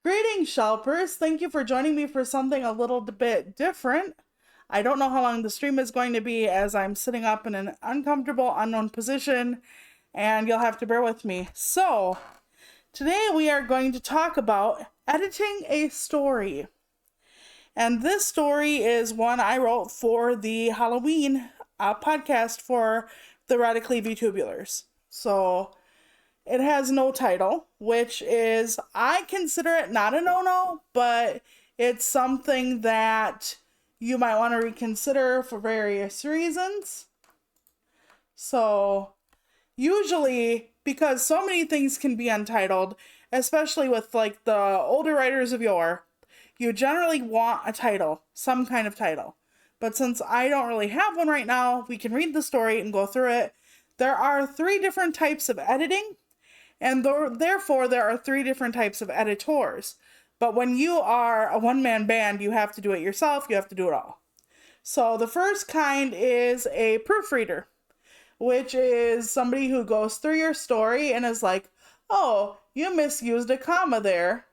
Greetings, Shelpers. Thank you for joining me for something a little bit different. I don't know how long the stream is going to be as I'm sitting up in an uncomfortable, unknown position, and you'll have to bear with me. So, today we are going to talk about editing a story. And this story is one I wrote for the Halloween podcast for the Radically VTubulars. So, it has no title, which is, I consider it not a no-no, but it's something that you might want to reconsider for various reasons. So, usually, because so many things can be untitled, especially with like the older writers of yore, you generally want a title, some kind of title. But since I don't really have one right now, we can read the story and go through it. There are 3 different types of editing. And therefore, there are 3 different types of editors. But when you are a one-man band, you have to do it yourself. You have to do it all. So the first kind is a proofreader, which is somebody who goes through your story and is like, oh, you misused a comma there,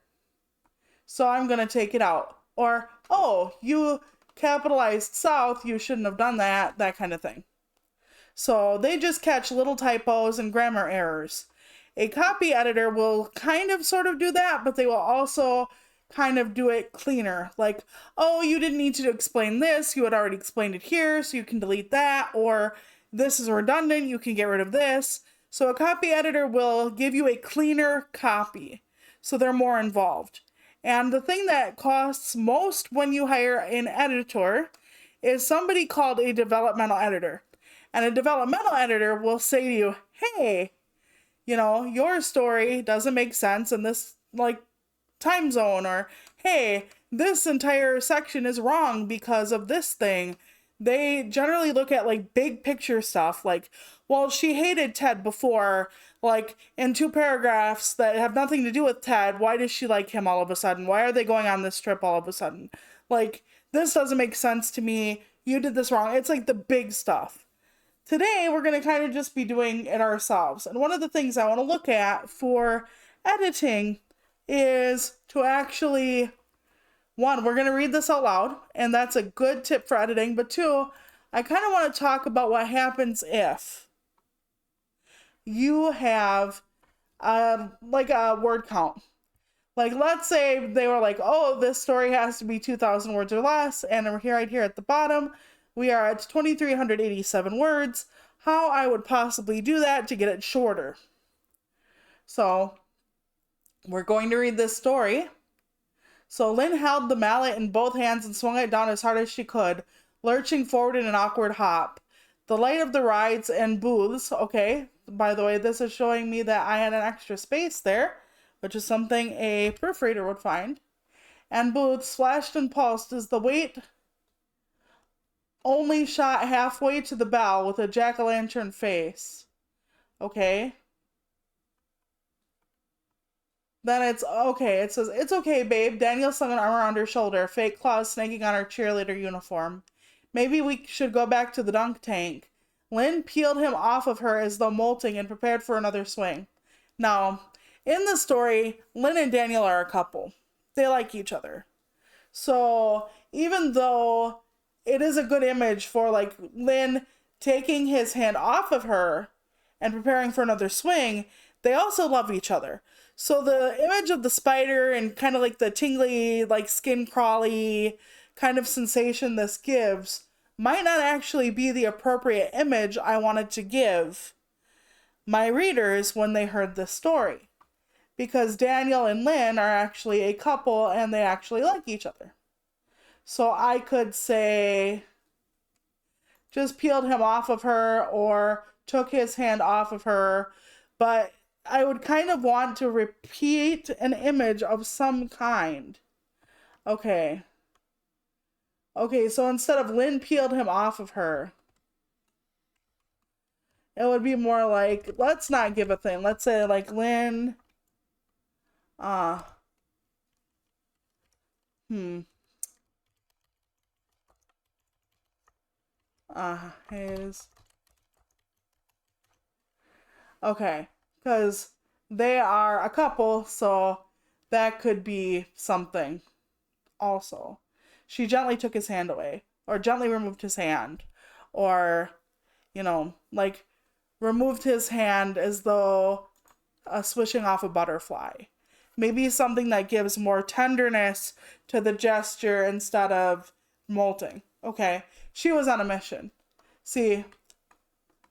so I'm going to take it out. Or, oh, you capitalized south, you shouldn't have done that, that kind of thing. So they just catch little typos and grammar errors. A copy editor will kind of sort of do that, but they will also kind of do it cleaner. Like, oh, you didn't need to explain this. You had already explained it here, so you can delete that. Or this is redundant. You can get rid of this. So a copy editor will give you a cleaner copy. So they're more involved. And the thing that costs most when you hire an editor is somebody called a developmental editor. And a developmental editor will say to you, hey, you know, your story doesn't make sense in this, like, time zone, or, hey, this entire section is wrong because of this thing. They generally look at, like, big picture stuff, like, well, she hated Ted before, like, in 2 paragraphs that have nothing to do with Ted, why does she like him all of a sudden? Why are they going on this trip all of a sudden? Like, this doesn't make sense to me, you did this wrong. It's, like, the big stuff. Today, we're going to kind of just be doing it ourselves. And one of the things I want to look at for editing is to actually, 1, we're going to read this out loud, and that's a good tip for editing. But 2, I kind of want to talk about what happens if you have like a word count. Like, let's say they were like, oh, this story has to be 2,000 words or less, and right here at the bottom, we are at 2,387 words. How I would possibly do that to get it shorter. So, we're going to read this story. So, Lynn held the mallet in both hands and swung it down as hard as she could, lurching forward in an awkward hop. The light of the rides and booths, okay, by the way, this is showing me that I had an extra space there, which is something a proofreader would find, and booths flashed and pulsed as the weight only shot halfway to the bell with a jack-o'-lantern face. Okay. Then it's okay. It says, it's okay, babe. Daniel slung an arm around her shoulder, fake claws snaking on her cheerleader uniform. Maybe we should go back to the dunk tank. Lynn peeled him off of her as though molting and prepared for another swing. Now, in the story, Lynn and Daniel are a couple. They like each other. So, even though it is a good image for, like, Lynn taking his hand off of her and preparing for another swing, they also love each other. So the image of the spider and kind of like the tingly, like, skin crawly kind of sensation this gives might not actually be the appropriate image I wanted to give my readers when they heard this story. Because Daniel and Lynn are actually a couple and they actually like each other. So I could say, just peeled him off of her or took his hand off of her. But I would kind of want to repeat an image of some kind. Okay. Okay, so instead of Lynn peeled him off of her, it would be more like, let's not give a thing. Let's say, like, Lynn, uh, hmm, his, okay, because they are a couple, so That could be something also. She gently took his hand away, or gently removed his hand, or, like removed his hand as though swishing off a butterfly. Maybe something that gives more tenderness to the gesture instead of molting. Okay, she was on a mission. See,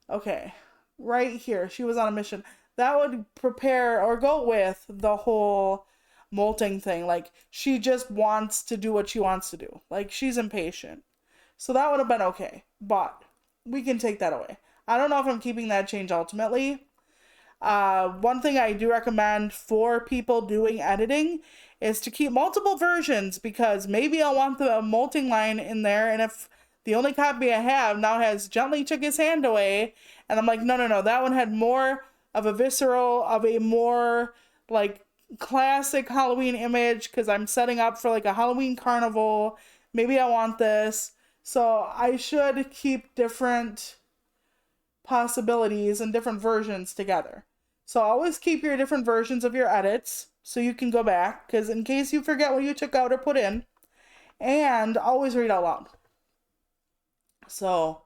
okay, right here, she was on a mission. That would prepare or go with the whole molting thing. Like, she just wants to do what she wants to do. Like, she's impatient. So that would have been okay. But we can take that away. I don't know if I'm keeping that change ultimately. One thing I do recommend for people doing editing is to keep multiple versions, because maybe I'll want the molting line in there, and if the only copy I have now has gently took his hand away, and I'm like, no, that one had more of a visceral, of a more like classic Halloween image, because I'm setting up for like a Halloween carnival. Maybe I want this. So I should keep different possibilities and different versions together. So always keep your different versions of your edits so you can go back, because in case you forget what you took out or put in, and always read out loud. So,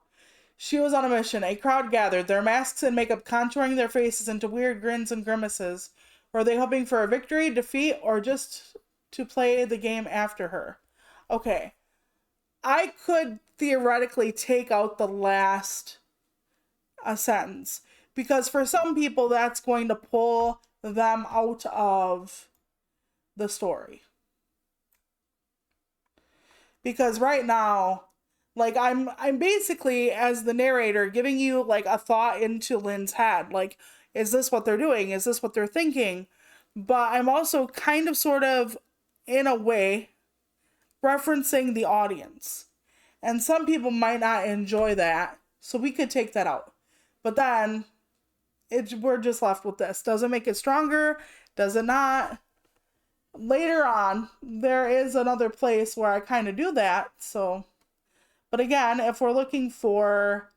she was on a mission. A crowd gathered, their masks and makeup contouring their faces into weird grins and grimaces. Were they hoping for a victory, defeat, or just to play the game after her? Okay. I could theoretically take out the last sentence, because for some people that's going to pull them out of the story. Because right now, like, I'm basically, as the narrator, giving you like a thought into Lynn's head. Like, is this what they're doing? Is this what they're thinking? But I'm also kind of sort of, in a way, referencing the audience. And some people might not enjoy that, so we could take that out. But then we're just left with this. Does it make it stronger? Does it not? Later on, there is another place where I kind of do that. So, but again, if we're looking for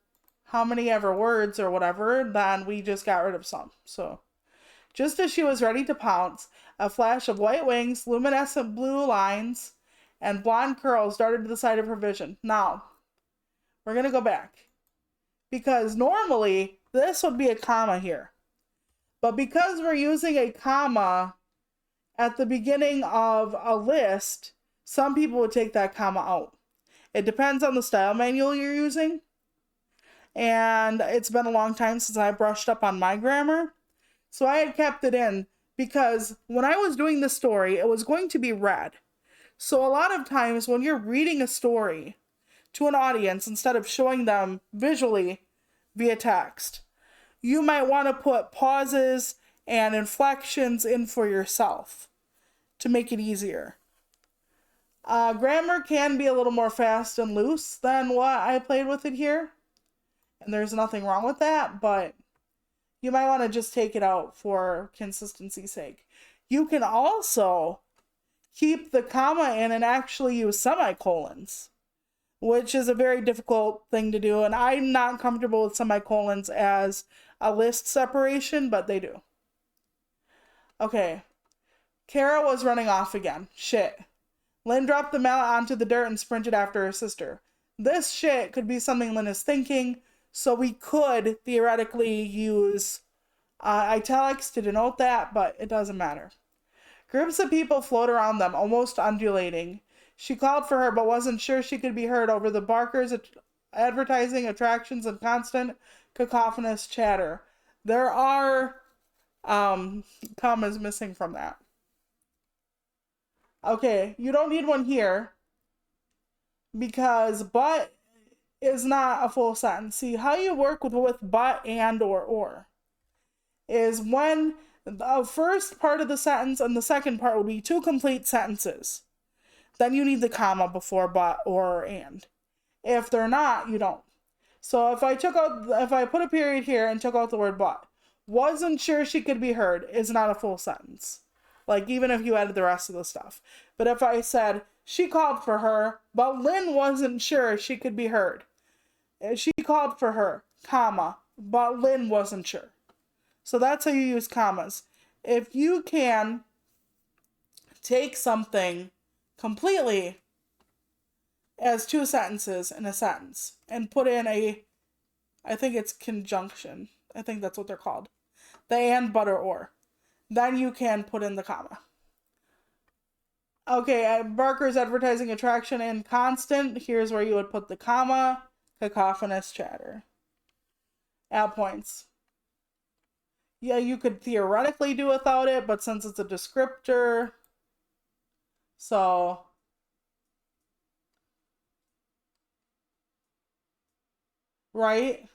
how many ever words or whatever, then we just got rid of some. So, just as she was ready to pounce, a flash of white wings, luminescent blue lines, and blonde curls darted to the side of her vision. Now, we're going to go back, because normally this would be a comma here. But because we're using a comma at the beginning of a list, some people would take that comma out. It depends on the style manual you're using. And it's been a long time since I brushed up on my grammar. So I had kept it in, because when I was doing the story, it was going to be read. So a lot of times when you're reading a story to an audience, instead of showing them visually via text, you might want to put pauses and inflections in for yourself to make it easier. Grammar can be a little more fast and loose than what I played with it here. And there's nothing wrong with that, but you might want to just take it out for consistency's sake. You can also keep the comma in and actually use semicolons, which is a very difficult thing to do. And I'm not comfortable with semicolons as a list separation, but they do. Okay. Kara was running off again. Shit. Lynn dropped the mallet onto the dirt and sprinted after her sister. This shit could be something Lynn is thinking, so we could theoretically use italics to denote that, but it doesn't matter. Groups of people float around them, almost undulating. She called for her, but wasn't sure she could be heard over the barkers, advertising, attractions, and constant cacophonous chatter. There are commas missing from that. Okay, you don't need one here, because but is not a full sentence. See, how you work with but and or is when the first part of the sentence and the second part would be two complete sentences. Then you need the comma before but or and. If they're not, you don't. So if I put a period here and took out the word but, wasn't sure she could be heard is not a full sentence. Like, even if you added the rest of the stuff. But if I said, she called for her, but Lynn wasn't sure she could be heard. She called for her, comma, but Lynn wasn't sure. So that's how you use commas. If you can take something completely as two sentences in a sentence and put in I think it's conjunction. I think that's what they're called. The and, but, or. Then you can put in the comma. Okay, Barker's advertising attraction and constant. Here's where you would put the comma. Cacophonous chatter. At points. Yeah, you could theoretically do without it, but since it's a descriptor, so right?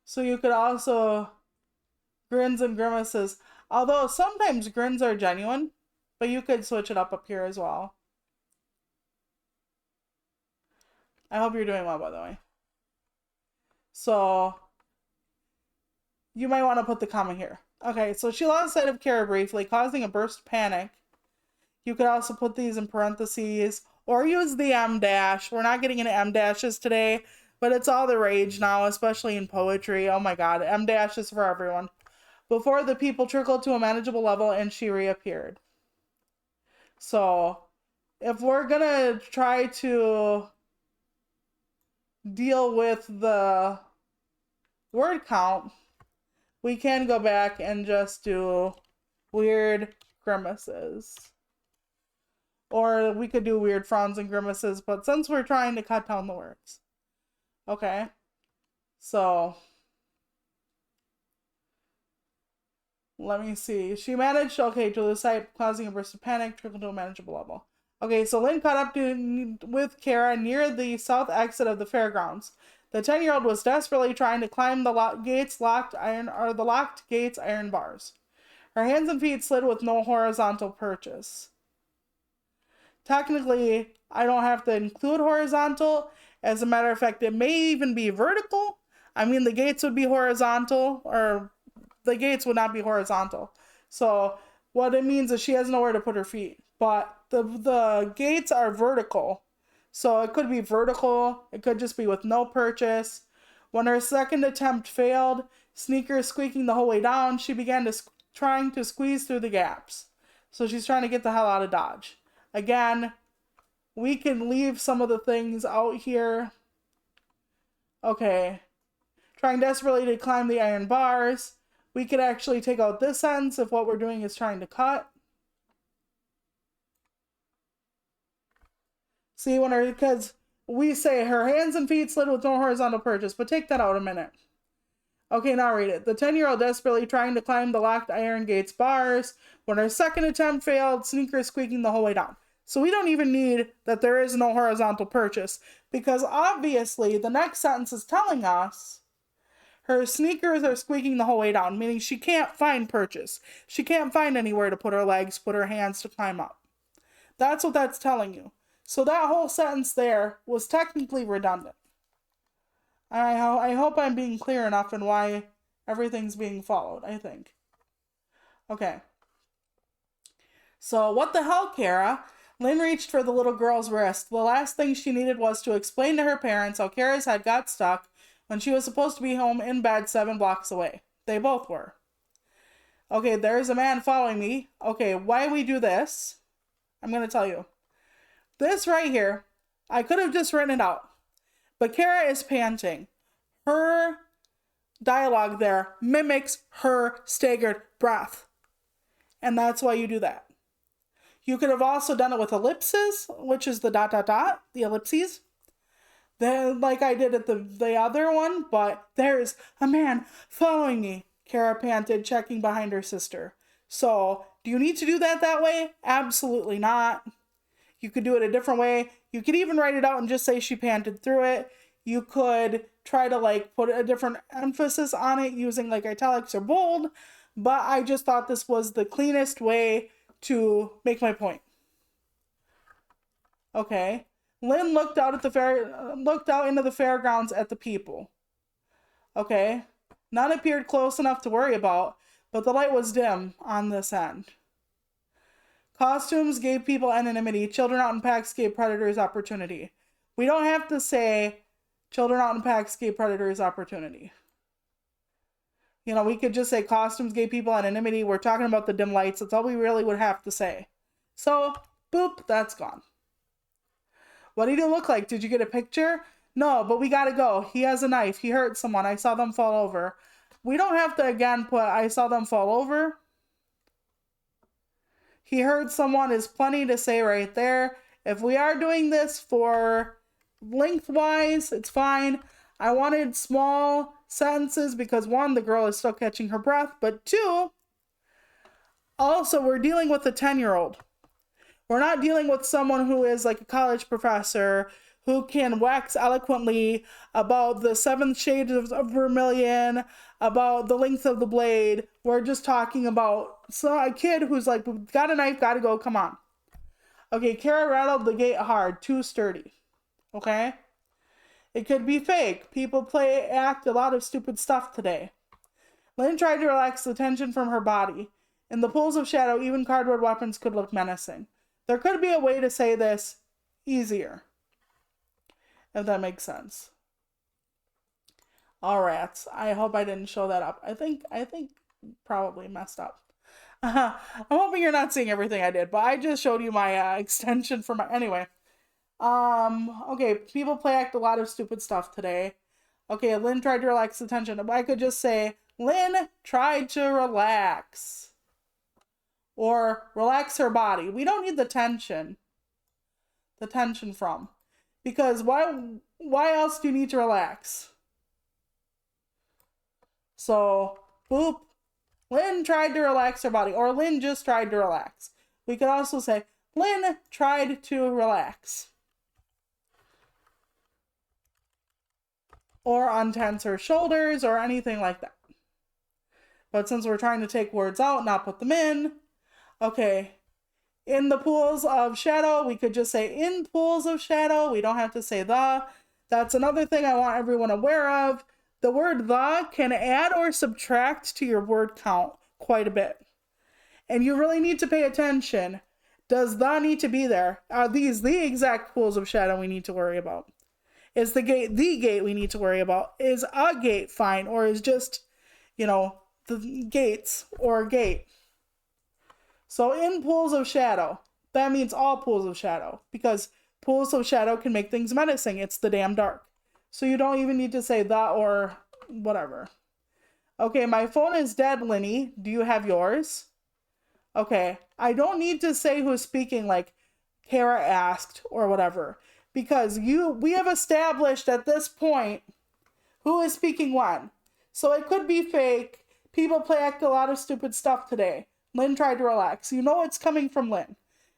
So you could also grins and grimaces. Although sometimes grins are genuine, but you could switch it up here as well. I hope you're doing well, by the way. So you might want to put the comma here. Okay, so she lost sight of Kara briefly, causing a burst of panic. You could also put these in parentheses or use the M dash. We're not getting into M dashes today, but it's all the rage now, especially in poetry. Oh my god, M dashes for everyone. Before the people trickled to a manageable level and she reappeared. So, if we're gonna try to deal with the word count, we can go back and just do weird grimaces. Or we could do weird frowns and grimaces, but since we're trying to cut down the words. Okay. So, let me see. She managed, okay, to lose sight, causing a burst of panic, trickled to a manageable level. Okay, so Lynn caught up with Kara near the south exit of the fairgrounds. The 10-year-old was desperately trying to climb the locked gates iron bars. Her hands and feet slid with no horizontal purchase. Technically, I don't have to include horizontal. As a matter of fact, it may even be vertical. I mean, the gates would be horizontal, or the gates would not be horizontal. So what it means is she has nowhere to put her feet. But the gates are vertical. So it could be vertical. It could just be with no purchase. When her second attempt failed, sneakers squeaking the whole way down, she began trying to squeeze through the gaps. So she's trying to get the hell out of Dodge. Again, we can leave some of the things out here. Okay. Trying desperately to climb the iron bars. We could actually take out this sentence if what we're doing is trying to cut. See, because we say her hands and feet slid with no horizontal purchase, but take that out a minute. Okay, now read it. The 10-year-old desperately trying to climb the locked iron gates bars. When her second attempt failed, sneakers squeaking the whole way down. So we don't even need that there is no horizontal purchase, because obviously the next sentence is telling us her sneakers are squeaking the whole way down, meaning she can't find purchase. She can't find anywhere to put her legs, put her hands to climb up. That's what that's telling you. So that whole sentence there was technically redundant. I hope I'm being clear enough in why everything's being followed, I think. Okay. So what the hell, Kara? Lynn reached for the little girl's wrist. The last thing she needed was to explain to her parents how Kara's head got stuck when she was supposed to be home in bed 7 blocks away. They both were. Okay, there's a man following me. Okay, why we do this? I'm going to tell you. This right here, I could have just written it out. But Kara is panting. Her dialogue there mimics her staggered breath. And that's why you do that. You could have also done it with ellipses, which is the ... the ellipses. Then, like I did at the other one, but there's a man following me, Kara panted, checking behind her sister. So, do you need to do that way? Absolutely not. You could do it a different way. You could even write it out and just say she panted through it. You could try to put a different emphasis on it using italics or bold, but I just thought this was the cleanest way to make my point. Okay. Lynn looked out into the fairgrounds at the people. Okay. None appeared close enough to worry about, but the light was dim on this end. Costumes gave people anonymity. Children out in packs gave predators opportunity. We don't have to say children out in packs gave predators opportunity. We could just say costumes gave people anonymity. We're talking about the dim lights. That's all we really would have to say. So, boop, that's gone. What did he look like? Did you get a picture? No, but we gotta go. He has a knife. He hurt someone. I saw them fall over. We don't have to again put I saw them fall over. He hurt someone is plenty to say right there. If we are doing this for lengthwise, it's fine. I wanted small sentences because one, the girl is still catching her breath, but two, also we're dealing with a 10-year-old. We're not dealing with someone who is like a college professor who can wax eloquently about the 7 shades of vermilion, about the length of the blade. We're just talking about a kid who's like, got a knife, gotta go, come on. Okay, Kara rattled the gate hard, too sturdy. Okay? It could be fake. People act a lot of stupid stuff today. Lynn tried to relax the tension from her body. In the pools of shadow, even cardboard weapons could look menacing. There could be a way to say this easier. If that makes sense. All rats. I hope I didn't show that up. I think probably messed up. I'm hoping you're not seeing everything I did, but I just showed you my extension for my anyway. Okay, people act a lot of stupid stuff today. Okay, Lynn tried to relax the tension. I could just say Lynn tried to relax. Or relax her body. We don't need the tension. The tension from. Because why else do you need to relax? So, boop. Lynn tried to relax her body. Or Lynn just tried to relax. We could also say, Lynn tried to relax. Or untense her shoulders or anything like that. But since we're trying to take words out, not put them in. Okay. In the pools of shadow, we could just say in pools of shadow. We don't have to say the. That's another thing I want everyone aware of. The word the can add or subtract to your word count quite a bit. And you really need to pay attention. Does the need to be there? Are these the exact pools of shadow we need to worry about? Is the gate we need to worry about? Is a gate fine? Or is just, the gates or a gate? So in pools of shadow, that means all pools of shadow. Because pools of shadow can make things menacing. It's the damn dark. So you don't even need to say the or whatever. Okay, my phone is dead, Linny. Do you have yours? Okay, I don't need to say who's speaking like Kara asked or whatever. Because we have established at this point who is speaking when. So it could be fake. People act a lot of stupid stuff today. Lynn tried to relax. You know it's coming from Lynn.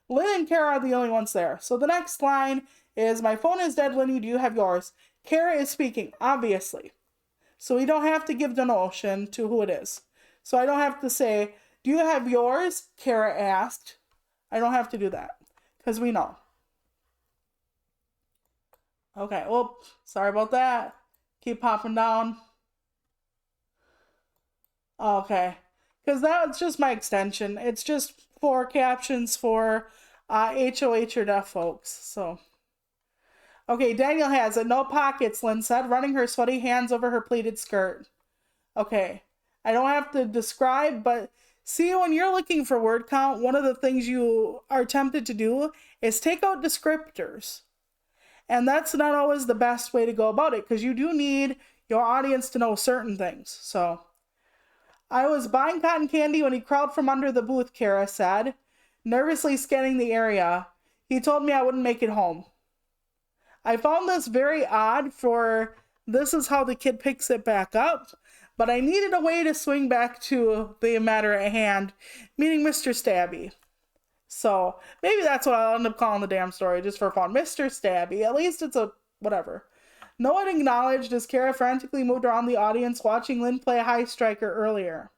Lynn and Kara are the only ones there. So the next line is, my phone is dead, Linny, do you have yours? Kara is speaking, obviously. So we don't have to give the notion to who it is. So I don't have to say, do you have yours? Kara asked. I don't have to do that. Because we know. Okay, well, sorry about that. Keep popping down. Okay. Because that's just my extension. It's just for captions for HOH or deaf folks. So, okay, Daniel has it. No pockets, Lynn said, running her sweaty hands over her pleated skirt. Okay, I don't have to describe, but see, when you're looking for word count, one of the things you are tempted to do is take out descriptors. And that's not always the best way to go about it, because you do need your audience to know certain things. So, I was buying cotton candy when he crawled from under the booth, Kara said, nervously scanning the area. He told me I wouldn't make it home. I found this very odd, for this is how the kid picks it back up, but I needed a way to swing back to the matter at hand, meaning Mr. Stabby. So maybe that's what I'll end up calling the damn story, just for fun. Mr. Stabby. At least it's a whatever. No one acknowledged as Kara frantically moved around the audience watching Lynn play a high striker earlier.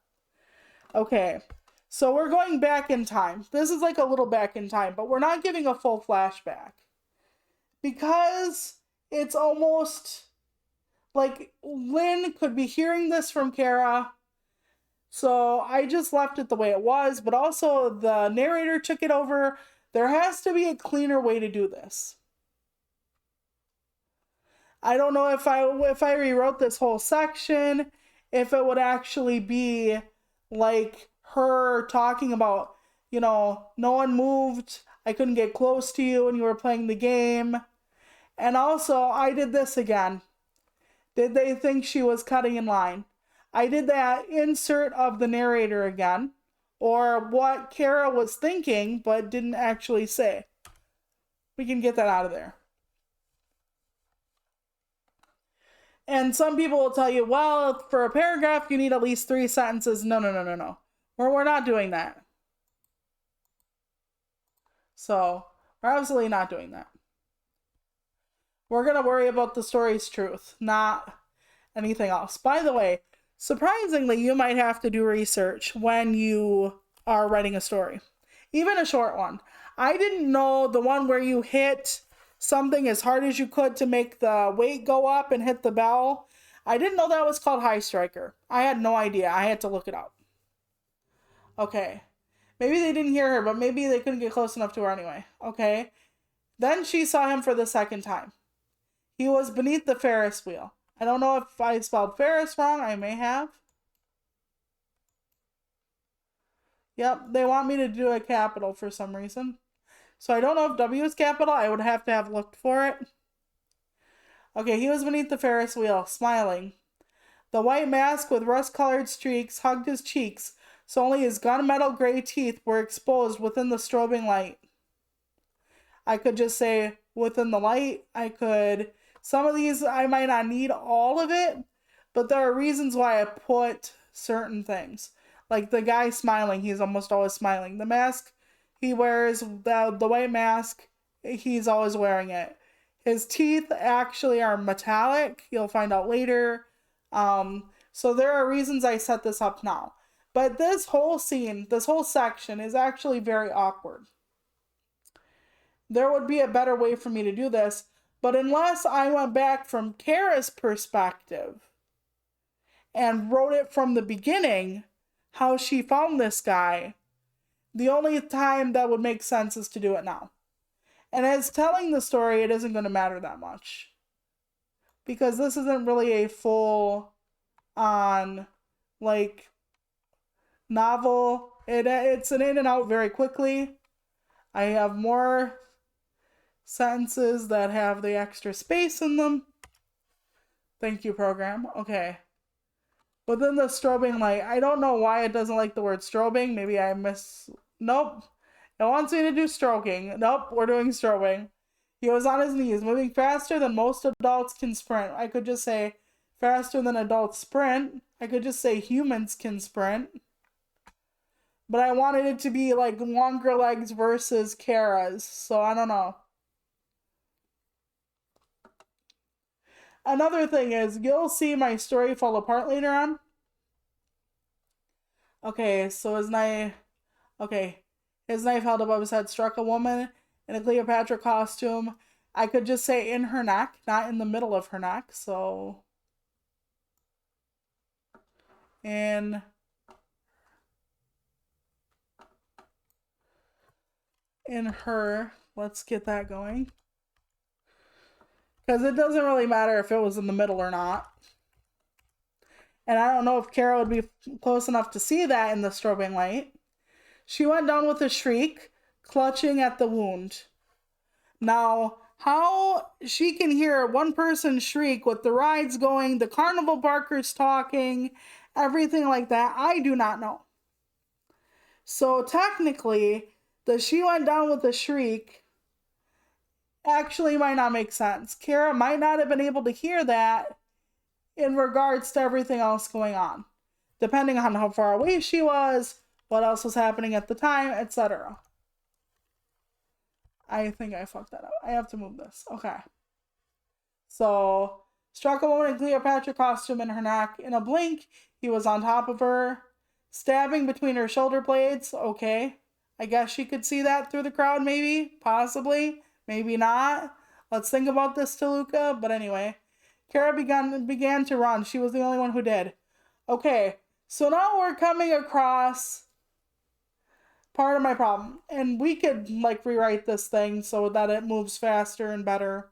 Okay, so we're going back in time. This is like a little back in time, but we're not giving a full flashback. Because it's almost like Lynn could be hearing this from Kara. So I just left it the way it was, but also the narrator took it over. There has to be a cleaner way to do this. I don't know if I rewrote this whole section, if it would actually be like her talking about no one moved. I couldn't get close to you when you were playing the game. And also, I did this again. Did they think she was cutting in line? I did that insert of the narrator again, or what Kara was thinking but didn't actually say. We can get that out of there. And some people will tell you, well, for a paragraph, you need at least 3 sentences. No. We're not doing that. So, we're absolutely not doing that. We're going to worry about the story's truth, not anything else. By the way, surprisingly, you might have to do research when you are writing a story, even a short one. I didn't know the one where you hit something as hard as you could to make the weight go up and hit the bell. I didn't know that was called High Striker. I had no idea. I had to look it up. Okay. Maybe they didn't hear her, but maybe they couldn't get close enough to her anyway. Okay. Then she saw him for the second time. He was beneath the Ferris wheel. I don't know if I spelled Ferris wrong. I may have. Yep, they want me to do a capital for some reason. So I don't know if W is capital. I would have to have looked for it. Okay, he was beneath the Ferris wheel, smiling. The white mask with rust-colored streaks hugged his cheeks, so only his gunmetal gray teeth were exposed within the strobing light. I could just say within the light. Some of these I might not need all of it, but there are reasons why I put certain things. Like the guy smiling, he's almost always smiling. The mask he wears, the white mask, he's always wearing it. His teeth actually are metallic. You'll find out later. So there are reasons I set this up now. But this whole scene, this whole section is actually very awkward. There would be a better way for me to do this, but unless I went back from Kara's perspective and wrote it from the beginning, how she found this guy, the only time that would make sense is to do it now. And as telling the story, it isn't going to matter that much. Because this isn't really a full on, novel. It's an in and out very quickly. I have more sentences that have the extra space in them. Thank you, program. Okay. But then the strobing light, I don't know why it doesn't like the word strobing. Maybe I Nope. It wants me to do stroking. Nope, we're doing strobing. He was on his knees, moving faster than most adults can sprint. I could just say faster than adults sprint. I could just say humans can sprint. But I wanted it to be like longer legs versus Kara's, so I don't know. Another thing is, you'll see my story fall apart later on. Okay, so his knife held above his head struck a woman in a Cleopatra costume. I could just say in her neck, not in the middle of her neck, so in her, let's get that going. Because it doesn't really matter if it was in the middle or not. And I don't know if Kara would be close enough to see that in the strobing light. She went down with a shriek, clutching at the wound. Now, how she can hear one person shriek with the rides going, the carnival barkers talking, everything like that, I do not know. So technically, the she went down with a shriek actually might not make sense. Kara might not have been able to hear that in regards to everything else going on, depending on how far away she was, what else was happening at the time, etc. I think I fucked that up. I have to move this. Okay. So, struck a woman in Cleopatra costume in her neck. In a blink, he was on top of her, stabbing between her shoulder blades. Okay. I guess she could see that through the crowd, maybe, possibly, maybe not. Let's think about this, Toluca. But anyway, Kara began to run. She was the only one who did. Okay, so now we're coming across part of my problem. And we could, rewrite this thing so that it moves faster and better.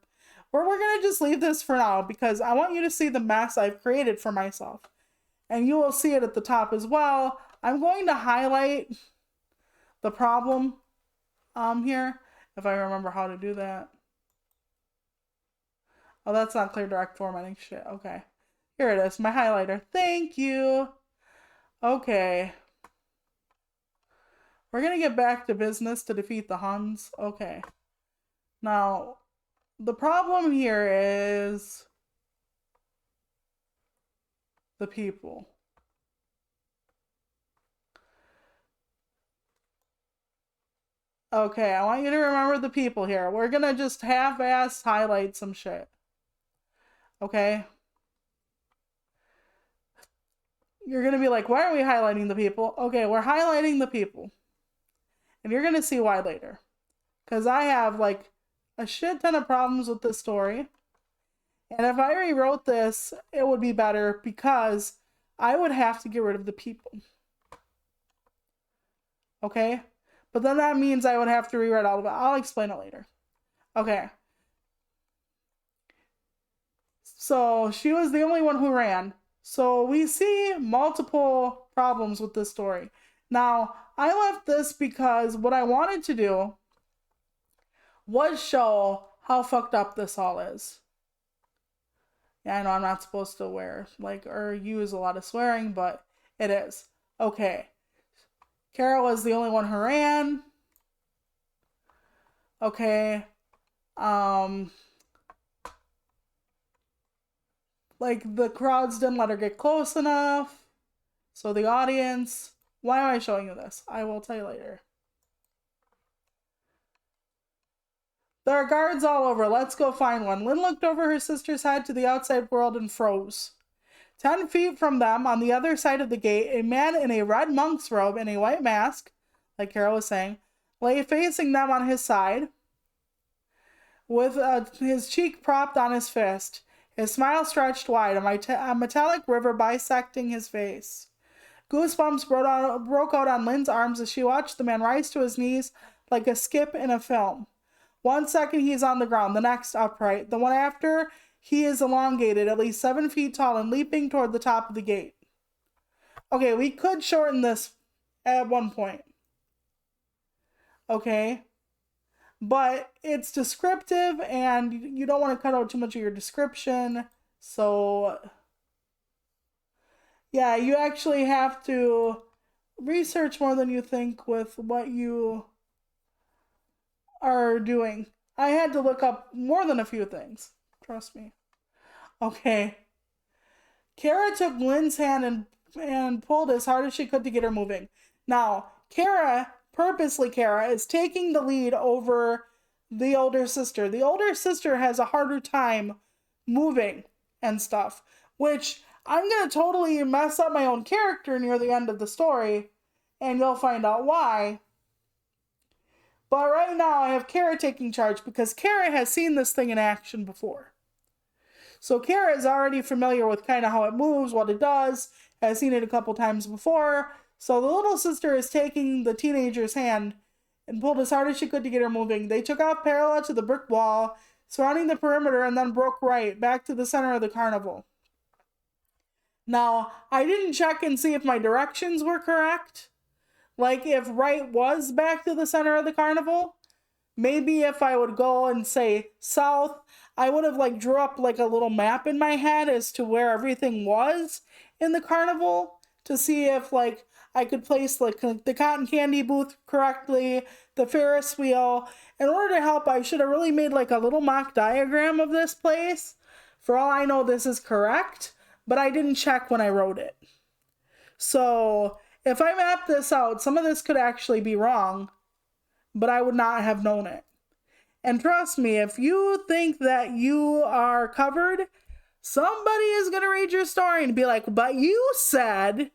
Or we're going to just leave this for now because I want you to see the mess I've created for myself. And you will see it at the top as well. I'm going to highlight the problem here, if I remember how to do that. Oh, that's not clear direct formatting. Shit. Okay. Here it is. My highlighter. Thank you. Okay. We're going to get back to business to defeat the Huns. Okay. Now, the problem here is the people. Okay, I want you to remember the people here. We're gonna just half-ass highlight some shit. Okay? You're gonna be like, why are we highlighting the people? Okay, we're highlighting the people. And you're gonna see why later. Because I have, like, a shit ton of problems with this story. And if I rewrote this, it would be better because I would have to get rid of the people. Okay? But then that means I would have to rewrite all of it. I'll explain it later. Okay. So she was the only one who ran. So we see multiple problems with this story. Now, I left this because what I wanted to do was show how fucked up this all is. Yeah, I know I'm not supposed to or use a lot of swearing, but it is. Okay. Kara was the only one who ran. Okay. Like, the crowds didn't let her get close enough. So the audience... Why am I showing you this? I will tell you later. There are guards all over. Let's go find one. Lynn looked over her sister's head to the outside world and froze. 10 feet from them, on the other side of the gate, a man in a red monk's robe and a white mask, like Carol was saying, lay facing them on his side, with his cheek propped on his fist. His smile stretched wide, a metallic river bisecting his face. Goosebumps broke out on Lynn's arms as she watched the man rise to his knees like a skip in a film. 1 second he's on the ground, the next upright. The one after, he is elongated, at least 7 feet tall and leaping toward the top of the gate. Okay, we could shorten this at one point. Okay? But it's descriptive and you don't want to cut out too much of your description. So, yeah, you actually have to research more than you think with what you are doing. I had to look up more than a few things. Trust me. Okay. Kara took Lynn's hand and pulled as hard as she could to get her moving. Now, Kara, is taking the lead over the older sister. The older sister has a harder time moving and stuff, which I'm going to totally mess up my own character near the end of the story, and you'll find out why. But right now I have Kara taking charge because Kara has seen this thing in action before. So Kara is already familiar with kind of how it moves, what it does, has seen it a couple times before. So the little sister is taking the teenager's hand and pulled as hard as she could to get her moving. They took off parallel to the brick wall, surrounding the perimeter, and then broke right, back to the center of the carnival. Now, I didn't check and see if my directions were correct. Like, if right was back to the center of the carnival, maybe if I would go and say south, I would have drew up a little map in my head as to where everything was in the carnival to see if I could place the cotton candy booth correctly, the Ferris wheel. In order to help, I should have really made a little mock diagram of this place. For all I know, this is correct, but I didn't check when I wrote it. So if I map this out, some of this could actually be wrong, but I would not have known it. And trust me, if you think that you are covered, somebody is going to read your story and be like, but you said.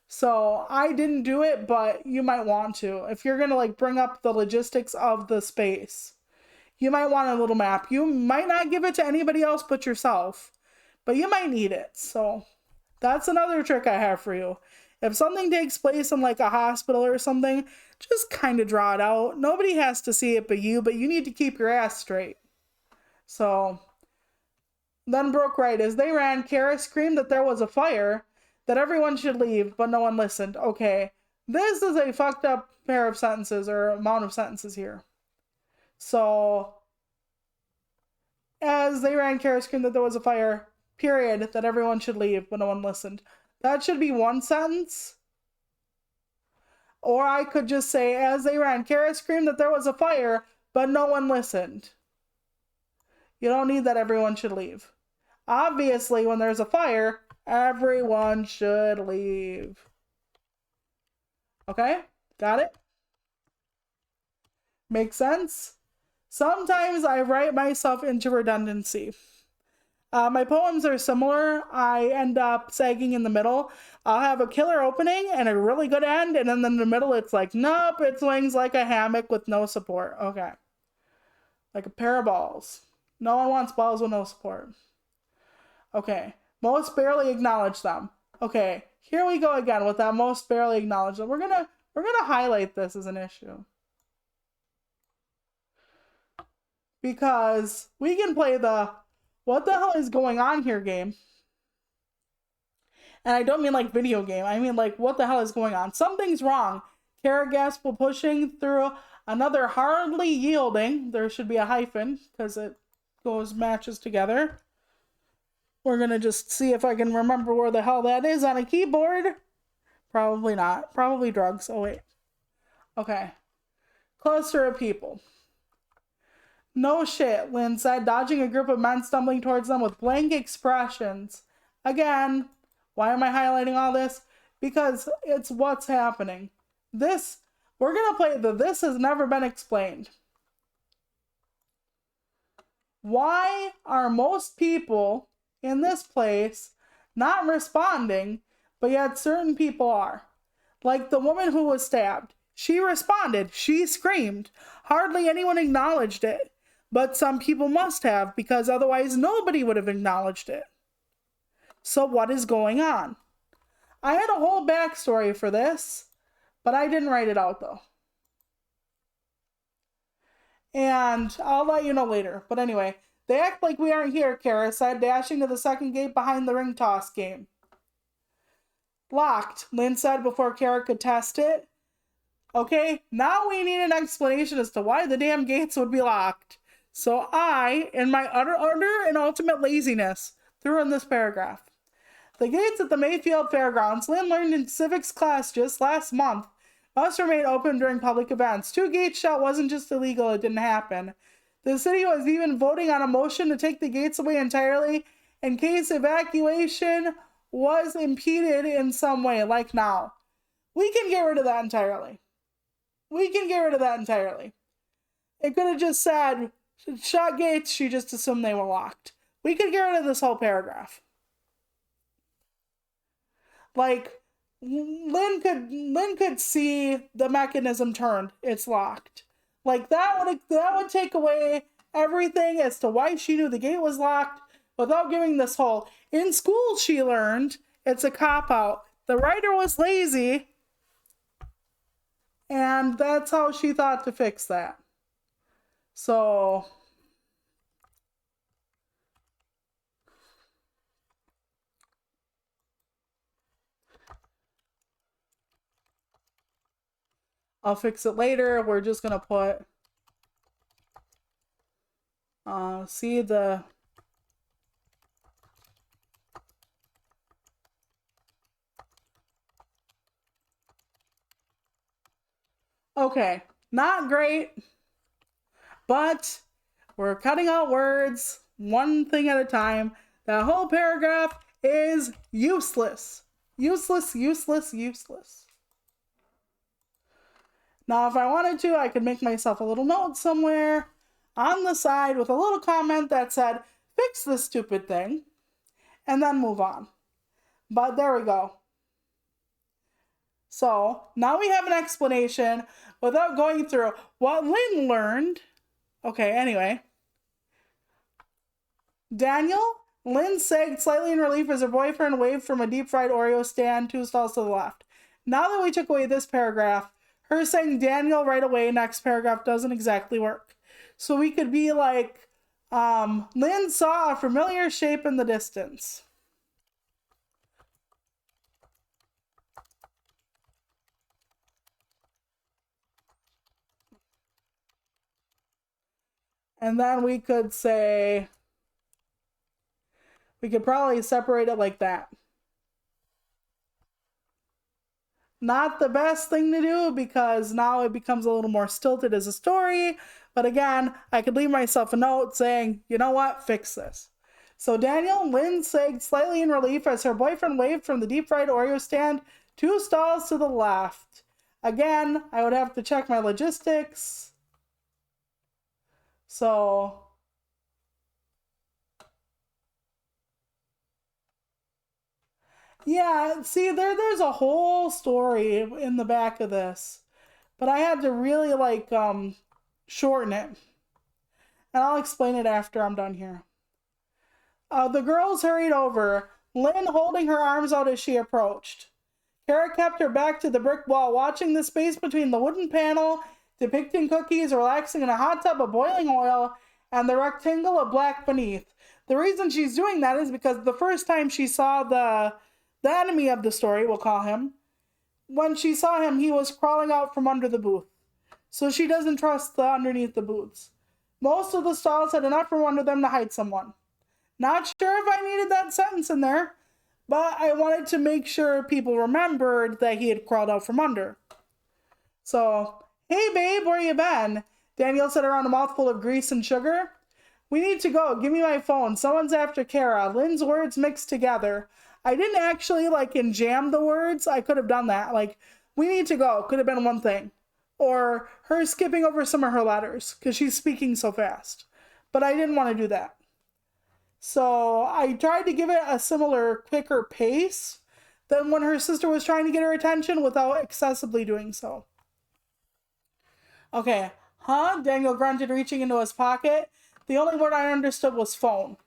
So I didn't do it, but you might want to. If you're going to bring up the logistics of the space, you might want a little map. You might not give it to anybody else but yourself, but you might need it. So that's another trick I have for you. If something takes place in a hospital or something, just kind of draw it out. Nobody has to see it but you need to keep your ass straight. So then broke right. As they ran, Kara screamed that there was a fire, that everyone should leave, but no one listened. Okay, This is a fucked up pair of sentences or amount of sentences here. So, as they ran, Kara screamed that there was a fire, period, that everyone should leave, but no one listened. That should be one sentence. Or I could just say, as they ran, Kara screamed that there was a fire, but no one listened. You don't need that everyone should leave. Obviously, when there's a fire, everyone should leave. Okay? Got it? Makes sense? Sometimes I write myself into redundancy. My poems are similar. I end up sagging in the middle. I'll have a killer opening and a really good end, and then in the middle it's like, nope, it swings like a hammock with no support. Okay. Like a pair of balls. No one wants balls with no support. Okay. Most barely acknowledge them. Okay. Here we go again with that most barely acknowledge them. We're gonna highlight this as an issue. Because we can play the what the hell is going on here game. And I don't mean like video game. I mean like what the hell is going on. Something's wrong. Kara gasped while pushing through another hardly yielding. There should be a hyphen because it matches together. We're going to just see if I can remember where the hell that is on a keyboard. Probably not. Probably drugs. Oh, wait. Okay. Cluster of people. No shit, Lynn said, dodging a group of men stumbling towards them with blank expressions. Again, why am I highlighting all this? Because it's what's happening. We're going to play this has never been explained. Why are most people in this place not responding, but yet certain people are? Like the woman who was stabbed. She responded. She screamed. Hardly anyone acknowledged it. But some people must have, because otherwise nobody would have acknowledged it. So what is going on? I had a whole backstory for this, but I didn't write it out though. And I'll let you know later. But anyway, they act like we aren't here, Kara said, dashing to the second gate behind the ring toss game. Locked, Lynn said before Kara could test it. Okay, now we need an explanation as to why the damn gates would be locked. So I, in my utter and ultimate laziness, threw in this paragraph. The gates at the Mayfield Fairgrounds, Lynn learned in civics class just last month, must remain open during public events. 2 gates shut wasn't just illegal, it didn't happen. The city was even voting on a motion to take the gates away entirely in case evacuation was impeded in some way, like now. We can get rid of that entirely. It could have just said, shut gates, she just assumed they were locked. We could get rid of this whole paragraph. Like, Lynn could see the mechanism turned. It's locked. Like, that would take away everything as to why she knew the gate was locked without giving this whole... In school, she learned it's a cop-out. The writer was lazy, and that's how she thought to fix that. So... I'll fix it later. We're just going to put... see the... Okay, not great, but we're cutting out words one thing at a time. That whole paragraph is useless. Useless. Now, if I wanted to, I could make myself a little note somewhere on the side with a little comment that said, fix this stupid thing, and then move on. But there we go. So, now we have an explanation without going through what Lynn learned. Okay, anyway. Daniel, Lynn sagged slightly in relief as her boyfriend waved from a deep-fried Oreo stand 2 stalls to the left. Now that we took away this paragraph, her saying Daniel right away next paragraph doesn't exactly work. So we could be like, Lynn saw a familiar shape in the distance. And then we could say, we could probably separate it like that. Not the best thing to do because now it becomes a little more stilted as a story. But again, I could leave myself a note saying, you know what, fix this. So Daniel, Lynn sagged slightly in relief as her boyfriend waved from the deep fried Oreo stand 2 stalls to the left. Again, I would have to check my logistics. So yeah, see there's a whole story in the back of this. But I had to really like shorten it. And I'll explain it after I'm done here. The girls hurried over, Lynn holding her arms out as she approached. Kara kept her back to the brick wall, watching the space between the wooden panel depicting cookies relaxing in a hot tub of boiling oil and the rectangle of black beneath. The reason she's doing that is because the first time she saw the enemy of the story, we'll call him, when she saw him, he was crawling out from under the booth. So she doesn't trust the underneath the booths. Most of the stalls had enough room under them to hide someone. Not sure if I needed that sentence in there, but I wanted to make sure people remembered that he had crawled out from under. So, hey babe, where you been? Daniel said around a mouthful of grease and sugar. We need to go. Give me my phone. Someone's after Kara. Lynn's words mixed together. I didn't actually enjam the words. I could have done that. We need to go. Could have been one thing. Or her skipping over some of her letters because she's speaking so fast. But I didn't want to do that. So I tried to give it a similar, quicker pace than when her sister was trying to get her attention without excessively doing so. Okay, huh? Daniel grunted, reaching into his pocket. The only word I understood was phone.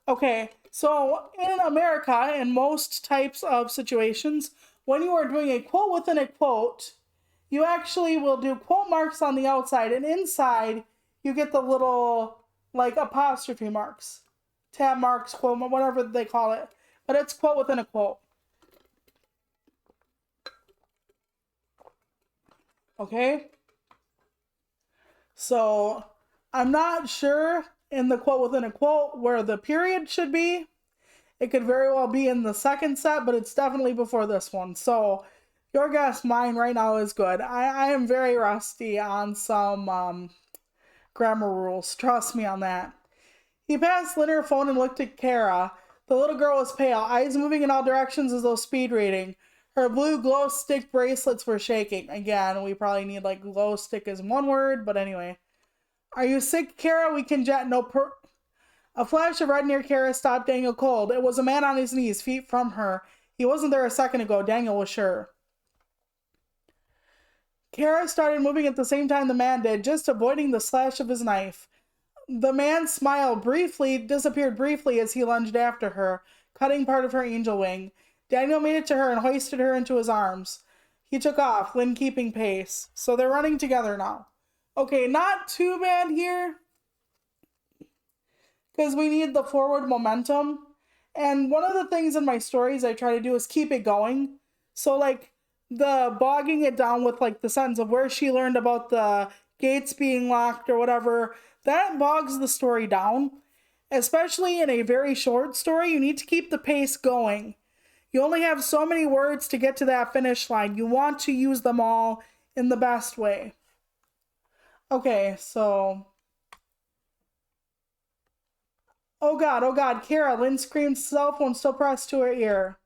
Okay, so in America, in most types of situations, when you are doing a quote within a quote, you actually will do quote marks on the outside, and inside you get the little apostrophe marks, tab marks, quote, whatever they call it. But it's quote within a quote. Okay? So I'm not sure in the quote within a quote where the period should be. It could very well be in the second set, but it's definitely before this one. So your guess, mine right now is good. I am very rusty on some grammar rules. Trust me on that. He passed Lynn her phone and looked at Kara. The little girl was pale, eyes moving in all directions as though speed reading. Her blue glow stick bracelets were shaking. Again, we probably need glow stick as one word, but anyway. Are you sick, Kara? We can jet no A flash of red near Kara stopped Daniel cold. It was a man on his knees, feet from her. He wasn't there a second ago, Daniel was sure. Kara started moving at the same time the man did, just avoiding the slash of his knife. The man smiled briefly, disappeared briefly as he lunged after her, cutting part of her angel wing. Daniel made it to her and hoisted her into his arms. He took off, Lynn keeping pace. So they're running together now. Okay, not too bad here, because we need the forward momentum. And one of the things in my stories I try to do is keep it going. So the bogging it down with the sense of where she learned about the gates being locked or whatever, that bogs the story down. Especially in a very short story, you need to keep the pace going. You only have so many words to get to that finish line. You want to use them all in the best way. Okay, so... Oh God, Kara, Lynn screamed, cell phone still pressed to her ear.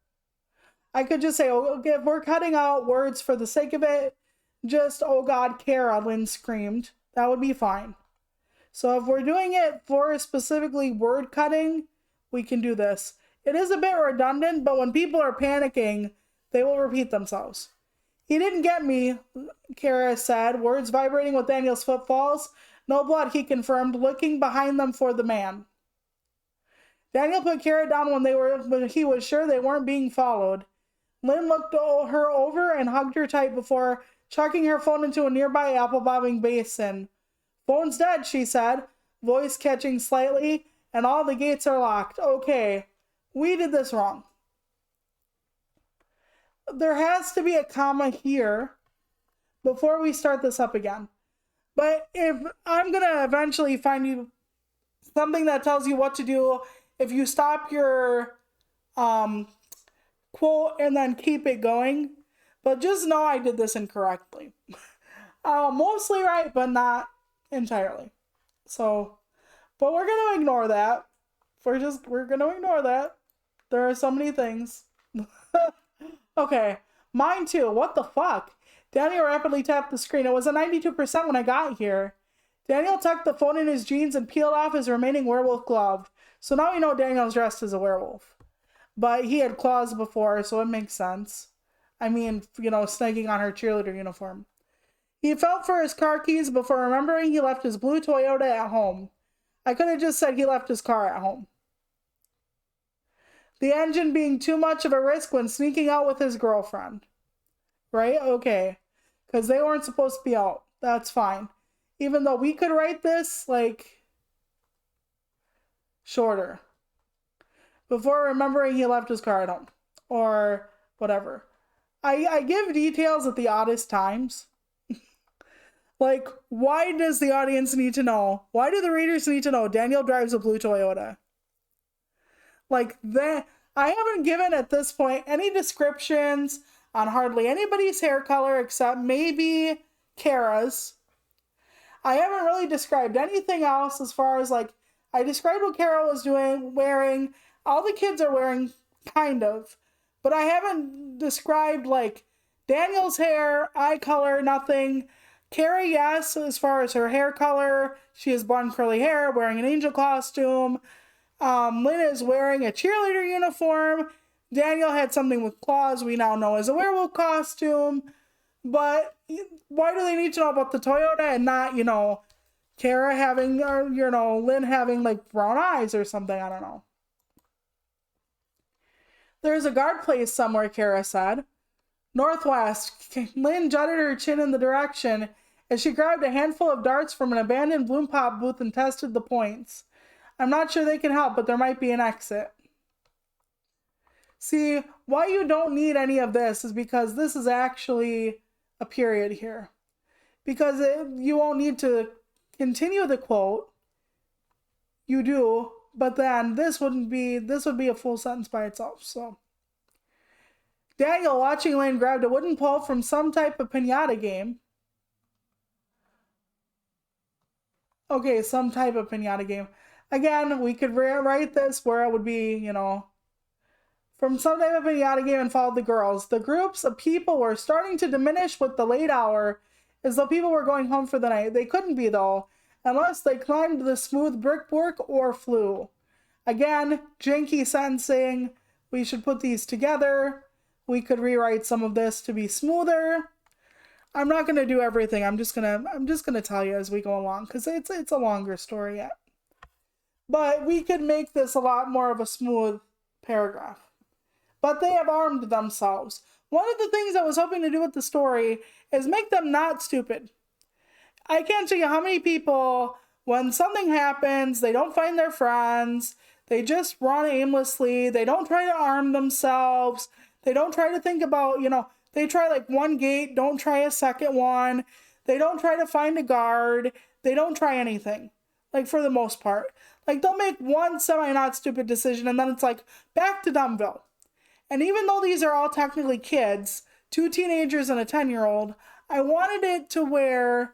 I could just say, okay, if we're cutting out words for the sake of it, just, oh God, Kara, Lynn screamed. That would be fine. So if we're doing it for specifically word cutting, we can do this. It is a bit redundant, but when people are panicking, they will repeat themselves. He didn't get me, Kara said, words vibrating with Daniel's footfalls. No blood, he confirmed, looking behind them for the man. Daniel put Kara down when he was sure they weren't being followed. Lynn looked her over and hugged her tight before chucking her phone into a nearby apple-bobbing basin. Phone's dead, she said, voice catching slightly, and all the gates are locked. Okay, we did this wrong. There has to be a comma here before we start this up again. But if I'm gonna eventually find you something that tells you what to do if you stop your um, quote and then keep it going. But just know I did this incorrectly. Mostly right, but not entirely. So, but we're gonna ignore that. We're gonna ignore that. There are so many things. Okay, mine too. What the fuck? Daniel rapidly tapped the screen. It was a 92% when I got here. Daniel tucked the phone in his jeans and peeled off his remaining werewolf glove. So now we know Daniel's dressed as a werewolf. But he had claws before, so it makes sense. I mean, snagging on her cheerleader uniform. He felt for his car keys before remembering he left his blue Toyota at home. I could have just said he left his car at home. The engine being too much of a risk when sneaking out with his girlfriend. Right? Okay. Because they weren't supposed to be out. That's fine. Even though we could write this, shorter. Before remembering he left his car at home. Or whatever. I give details at the oddest times. Why does the audience need to know? Why do the readers need to know Daniel drives a blue Toyota? That I haven't given at this point any descriptions on hardly anybody's hair color except maybe Kara's. I haven't really described anything else as far as I described what Kara was wearing. All the kids are wearing, kind of, but I haven't described Daniel's hair, eye color, nothing. Kara, yes, as far as her hair color, she has blonde curly hair, wearing an angel costume. Lynn is wearing a cheerleader uniform. Daniel had something with claws we now know as a werewolf costume. But why do they need to know about the Toyota and not, Kara having, or, Lynn having brown eyes or something? I don't know. There's a guard place somewhere, Kara said. Northwest. Lynn jutted her chin in the direction as she grabbed a handful of darts from an abandoned Bloom Pop booth and tested the points. I'm not sure they can help, but there might be an exit. See, why you don't need any of this is because this is actually a period here. Because you won't need to continue the quote. You do, but then this would be a full sentence by itself. So Daniel, watching Lane, grabbed a wooden pole from some type of pinata game. Okay, some type of pinata game. Again, we could write this where it would be, from some type of pinata game and followed the girls. The groups of people were starting to diminish with the late hour, as though people were going home for the night. They couldn't be, though, unless they climbed the smooth brickwork or flew. Again, janky sentencing. We should put these together. We could rewrite some of this to be smoother. I'm not gonna do everything. I'm just gonna tell you as we go along because it's a longer story yet. But we could make this a lot more of a smooth paragraph. But they have armed themselves. One of the things I was hoping to do with the story is make them not stupid. I can't tell you how many people, when something happens, they don't find their friends, they just run aimlessly, they don't try to arm themselves, they don't try to think about, they try one gate, don't try a second one, they don't try to find a guard, they don't try anything, for the most part. They'll make one semi-not stupid decision and then it's back to Dumbville. And even though these are all technically kids, 2 teenagers and a 10-year-old, I wanted it to where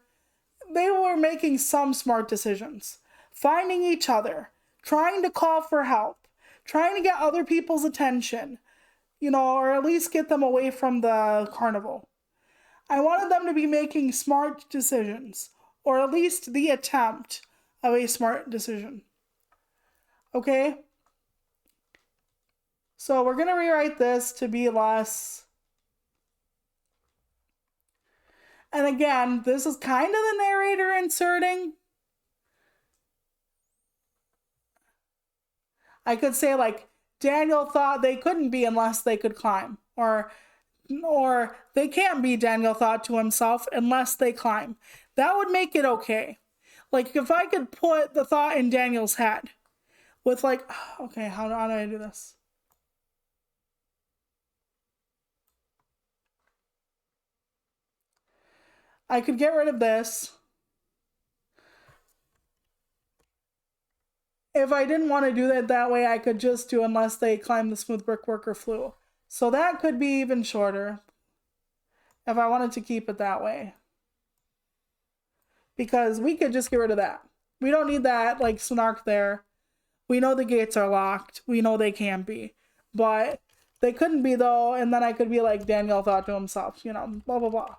they were making some smart decisions. Finding each other, trying to call for help, trying to get other people's attention, or at least get them away from the carnival. I wanted them to be making smart decisions, or at least the attempt of a smart decision. Okay? So we're going to rewrite this to be less. And again, this is kind of the narrator inserting. I could say Daniel thought they couldn't be unless they could climb. Or they can't be, Daniel thought to himself, unless they climb. That would make it okay. If I could put the thought in Daniel's head with okay, how do I do this? I could get rid of this. if I didn't want to do that way, I could just do unless they climb the smooth brickwork or flew. So that could be even shorter if I wanted to keep it that way. Because we could just get rid of that. We don't need that, like, snark there. We know the gates are locked. We know they can be. But they couldn't be, though, and then I could be like Daniel thought to himself, you know, blah, blah, blah.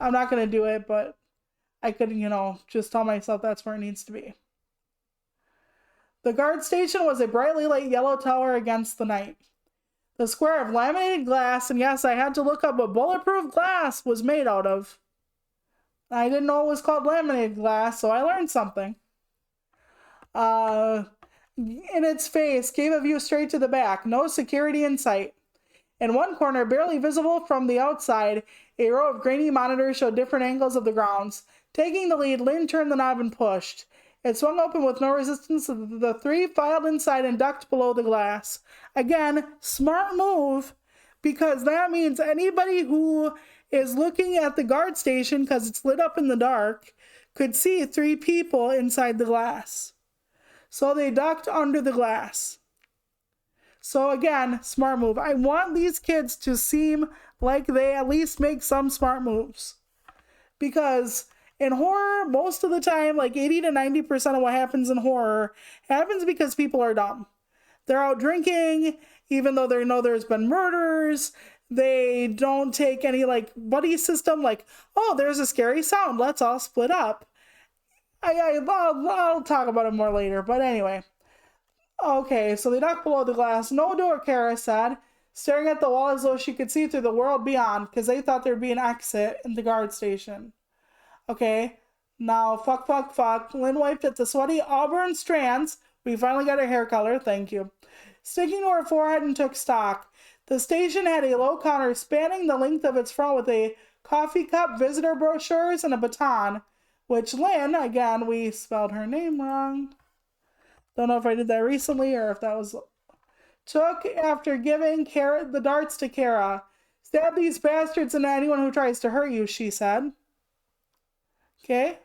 I'm not going to do it, but I could, you know, just tell myself that's where it needs to be. The guard station was a brightly lit yellow tower against the night. The square of laminated glass, and yes, I had to look up what bulletproof glass was made out of. I didn't know it was called laminated glass, so I learned something. In its face, gave a view straight to the back, no security in sight. In one corner, barely visible from the outside, a row of grainy monitors showed different angles of the grounds. Taking the lead, Lynn turned the knob and pushed. It swung open with no resistance. The three filed inside and ducked below the glass. Again, smart move, because that means anybody who is looking at the guard station, because it's lit up in the dark, could see three people inside the glass. So they ducked under the glass. So again, smart move. I want these kids to seem like they at least make some smart moves. Because in horror, most of the time, like 80 to 90% of what happens in horror happens because people are dumb. They're out drinking, even though they know there's been murders. They don't take any like buddy system, like, oh, there's a scary sound, let's all split up. I'll talk about it more later, but anyway. Okay, so they ducked below the glass. No door, Kara said, staring at the wall as though she could see through the world beyond, because they thought there'd be an exit in the guard station. Okay, now fuck. Lynn wiped at the sweaty auburn strands. We finally got her hair color, thank you. Sticking to her forehead and took stock. The station had a low counter spanning the length of its front with a coffee cup, visitor brochures, and a baton, which Lynn, again, we spelled her name wrong. Don't know if I did that recently or if that was... Took after giving the darts to Kara. Stab these bastards and anyone who tries to hurt you, she said. Okay.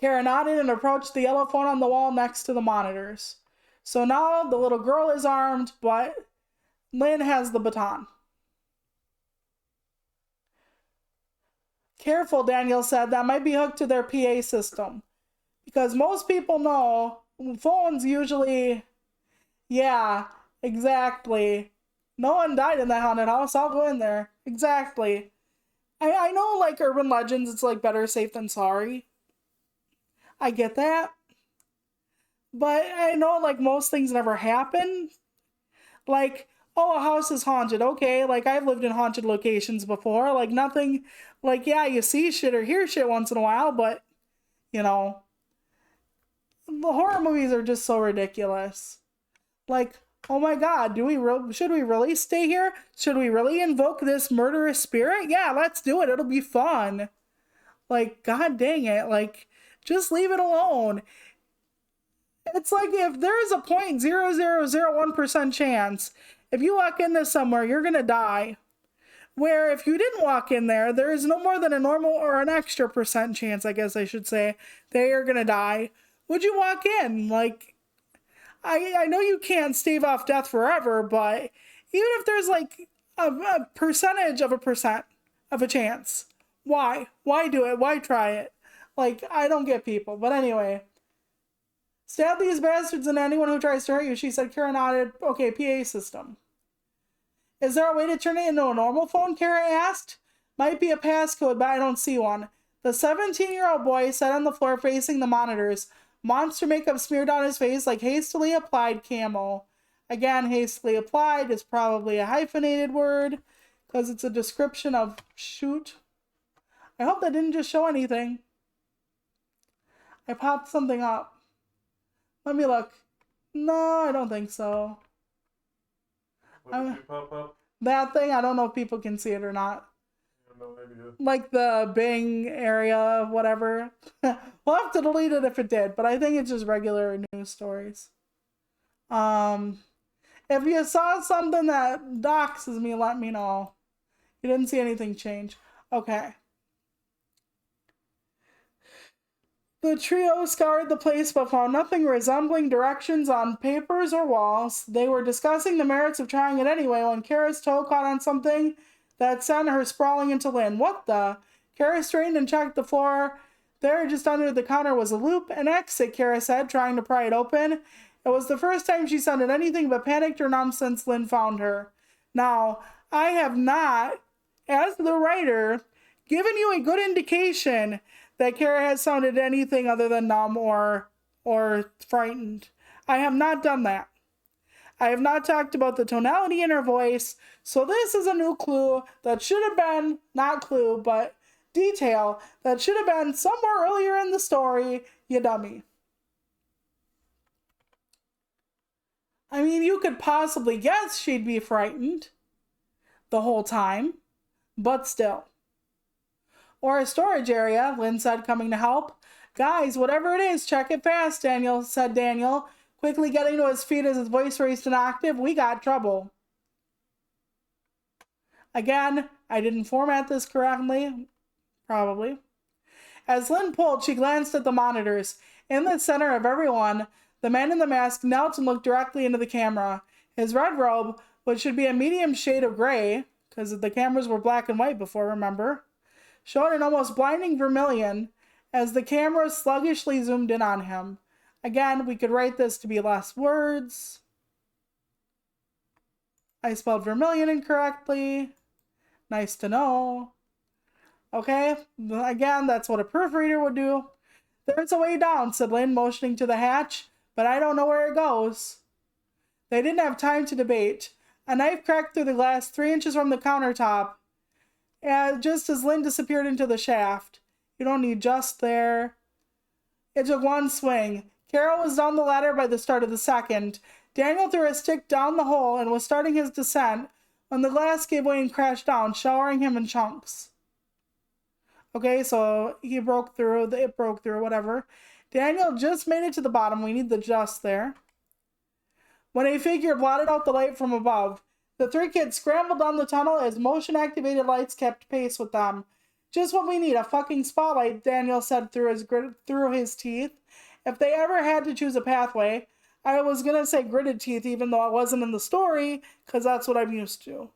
Kara nodded and approached the yellow phone on the wall next to the monitors. So now the little girl is armed, but Lynn has the baton. Careful, Daniel said, that might be hooked to their PA system. Because most people know phones usually... Yeah, exactly. No one died in that haunted house. I'll go in there. Exactly. I know, like, urban legends, it's like better safe than sorry. I get that. But I know, like, most things never happen. Like, oh, a house is haunted. Okay, like, I've lived in haunted locations before. Like, nothing, like, yeah, you see shit or hear shit once in a while, but, you know, the horror movies are just so ridiculous. Like, oh my god, should we really stay here? Should we really invoke this murderous spirit? Yeah, let's do it. It'll be fun. Like, god dang it. Like, just leave it alone. It's like if there is a 0.0001% chance, if you walk into somewhere, you're going to die. Where if you didn't walk in there, there is no more than a normal or an extra percent chance, I guess I should say, that you're going to die. Would you walk in? Like, I know you can't stave off death forever, but even if there's like a percentage of a percent of a chance, why? Why do it? Why try it? Like, I don't get people. But anyway, stab these bastards and anyone who tries to hurt you, she said. Kara nodded. Okay, PA system. Is there a way to turn it into a normal phone, Kara asked. Might be a passcode, but I don't see one. The 17-year-old boy sat on the floor facing the monitors. Monster makeup smeared on his face like hastily applied camo. Again, hastily applied is probably a hyphenated word because it's a description of shoot. I hope that didn't just show anything. I popped something up. Let me look. No, I don't think so. What did you pop up? That thing, I don't know if people can see it or not. No idea. Like the Bing area, whatever. We'll have to delete it if it did, but I think it's just regular news stories. If you saw something that doxes me, let me know. You didn't see anything change. Okay. The trio scoured the place but found nothing resembling directions on papers or walls. They were discussing the merits of trying it anyway when Kara's toe caught on something that sent her sprawling into Lynn. What the? Kara straightened and checked the floor. There, just under the counter, was a loop. An exit, Kara said, trying to pry it open. It was the first time she sounded anything but panicked or numb since Lynn found her. Now, I have not, as the writer, given you a good indication that Kara has sounded anything other than numb or frightened. I have not done that. I have not talked about the tonality in her voice, so this is a new clue that should have been, not clue, but detail that should have been somewhere earlier in the story, you dummy. I mean, you could possibly guess she'd be frightened the whole time, but still. Or a storage area, Lynn said, coming to help. Guys, whatever it is, check it fast, said Daniel, quickly getting to his feet as his voice raised an octave. We got trouble. Again, I didn't format this correctly. Probably. As Lynn pulled, she glanced at the monitors. In the center of everyone, the man in the mask knelt and looked directly into the camera. His red robe, which should be a medium shade of gray, because the cameras were black and white before, remember, showed an almost blinding vermilion as the camera sluggishly zoomed in on him. Again, we could write this to be less words. I spelled vermilion incorrectly. Nice to know. Okay, again, that's what a proofreader would do. There's a way down, said Lynn, motioning to the hatch, but I don't know where it goes. They didn't have time to debate. A knife cracked through the glass 3 inches from the countertop, just as Lynn disappeared into the shaft. You don't need just there. It took one swing. Carol was down the ladder by the start of the second. Daniel threw his stick down the hole and was starting his descent when the glass gave way and crashed down, showering him in chunks. Okay, so it broke through, whatever. Daniel just made it to the bottom. We need the just there. When a figure blotted out the light from above, the 3 kids scrambled down the tunnel as motion-activated lights kept pace with them. Just what we need, a fucking spotlight, Daniel said through his teeth. If they ever had to choose a pathway, I was going to say gritted teeth, even though it wasn't in the story, because that's what I'm used to.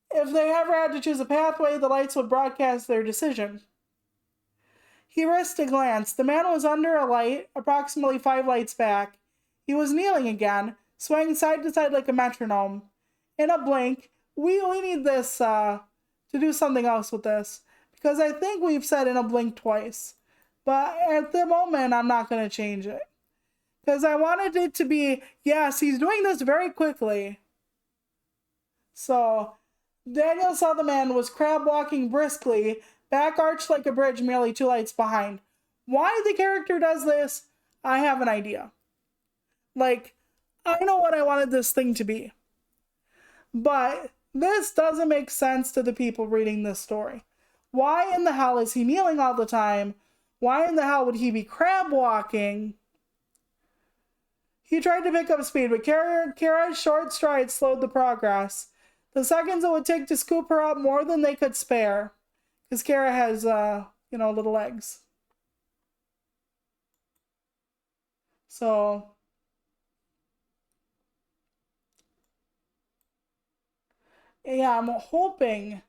If they ever had to choose a pathway, the lights would broadcast their decision. He risked a glance. The man was under a light, approximately 5 lights back. He was kneeling again, swaying side to side like a metronome. In a blink, we need this, to do something else with this, because I think we've said in a blink twice. But at the moment, I'm not going to change it. Because I wanted it to be, yes, he's doing this very quickly. So, Daniel saw the man was crab walking briskly, back arched like a bridge merely 2 lights behind. Why the character does this, I have an idea. Like, I know what I wanted this thing to be. But this doesn't make sense to the people reading this story. Why in the hell is he kneeling all the time? Why in the hell would he be crab walking? He tried to pick up speed, but Kara's short strides slowed the progress. The seconds it would take to scoop her up more than they could spare. Because Kara has, little legs. So, yeah, I'm hoping,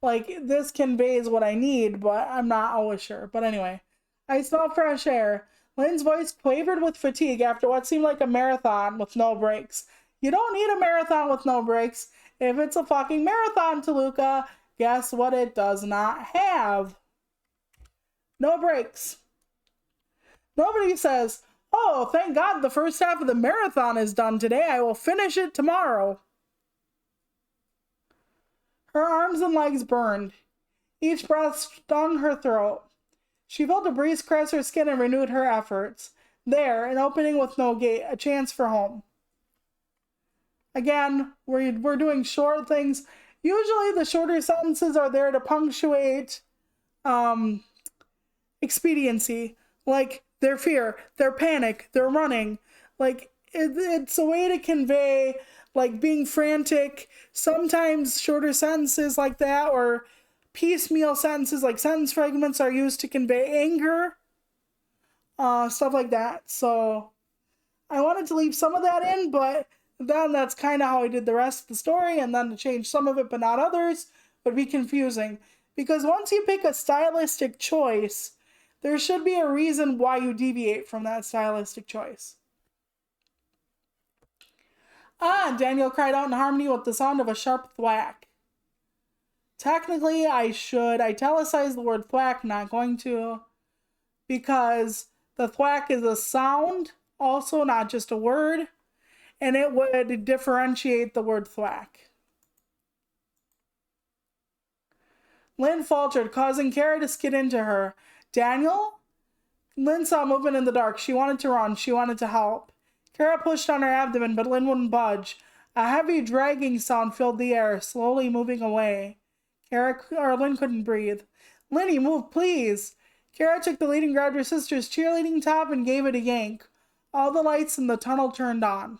this conveys what I need, but I'm not always sure. But anyway, I smell fresh air. Lynn's voice quavered with fatigue after what seemed like a marathon with no breaks. You don't need a marathon with no breaks. If it's a fucking marathon, Toluca, guess what it does not have? No breaks. Nobody says, oh, thank God the first half of the marathon is done today. I will finish it tomorrow. Her arms and legs burned. Each breath stung her throat. She felt a breeze caress her skin and renewed her efforts. There, an opening with no gate, a chance for home. Again, we're doing short things. Usually the shorter sentences are there to punctuate expediency. Like their fear, their panic, their running. It's a way to convey being frantic. Sometimes shorter sentences like that or piecemeal sentences, like sentence fragments, are used to convey anger, stuff like that. So I wanted to leave some of that in, but then that's kind of how I did the rest of the story, and then to change some of it but not others would be confusing. Because once you pick a stylistic choice, there should be a reason why you deviate from that stylistic choice. Ah, Daniel cried out in harmony with the sound of a sharp thwack. Technically, I should italicize the word thwack, not going to, because the thwack is a sound, also not just a word, and it would differentiate the word thwack. Lynn faltered, causing Kara to skid into her. Daniel? Lynn saw movement in the dark. She wanted to run. She wanted to help. Kara pushed on her abdomen, but Lynn wouldn't budge. A heavy dragging sound filled the air, slowly moving away. Lynn couldn't breathe. Lynnie, move, please. Kara took the lead and grabbed her sister's cheerleading top and gave it a yank. All the lights in the tunnel turned on.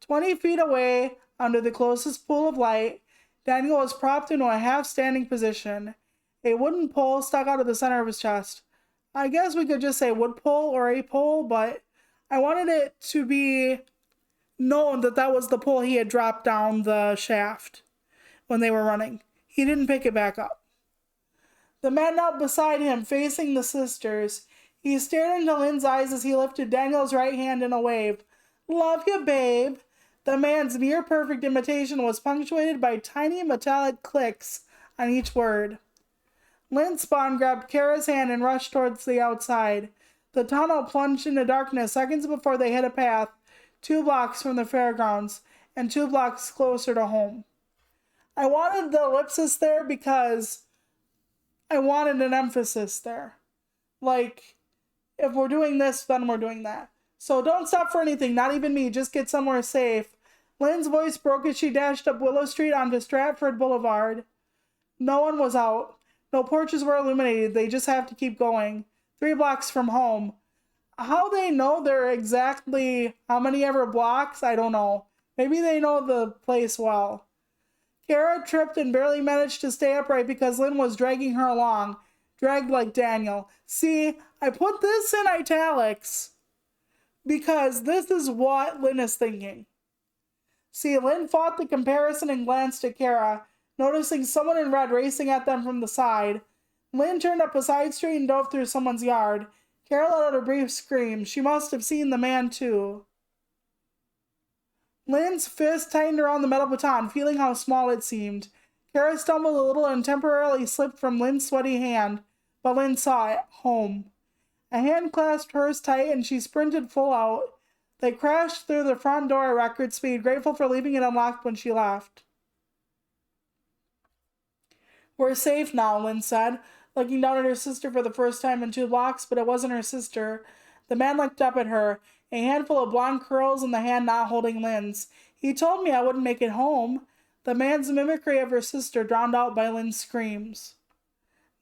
20 feet away, under the closest pool of light, Daniel was propped into a half-standing position. A wooden pole stuck out of the center of his chest. I guess we could just say wood pole or a pole, but I wanted it to be known that that was the pole he had dropped down the shaft when they were running. He didn't pick it back up. The man knelt beside him, facing the sisters. He stared into Lynn's eyes as he lifted Daniel's right hand in a wave. Love you, babe. The man's near-perfect imitation was punctuated by tiny metallic clicks on each word. Lynn spun, grabbed Kara's hand, and rushed towards the outside. The tunnel plunged into darkness seconds before they hit a path 2 blocks from the fairgrounds and 2 blocks closer to home. I wanted the ellipsis there because I wanted an emphasis there. Like, if we're doing this, then we're doing that. So don't stop for anything, not even me, just get somewhere safe. Lynn's voice broke as she dashed up Willow Street onto Stratford Boulevard. No one was out. No porches were illuminated. They just have to keep going. 3 blocks from home. How they know they're exactly how many ever blocks, I don't know. Maybe they know the place well. Kara tripped and barely managed to stay upright because Lynn was dragging her along. Dragged like Daniel. See, I put this in italics because this is what Lynn is thinking. See, Lynn fought the comparison and glanced at Kara, noticing someone in red racing at them from the side. Lynn turned up a side street and dove through someone's yard. Kara let out a brief scream. She must have seen the man, too. Lynn's fist tightened around the metal baton, feeling how small it seemed. Kara stumbled a little and temporarily slipped from Lynn's sweaty hand, but Lynn saw it. Home. A hand clasped hers tight, and she sprinted full out. They crashed through the front door at record speed, grateful for leaving it unlocked when she left. We're safe now, Lynn said, looking down at her sister for the first time in 2 blocks, but it wasn't her sister. The man looked up at her, a handful of blonde curls in the hand not holding Lynn's. He told me I wouldn't make it home. The man's mimicry of her sister drowned out by Lynn's screams.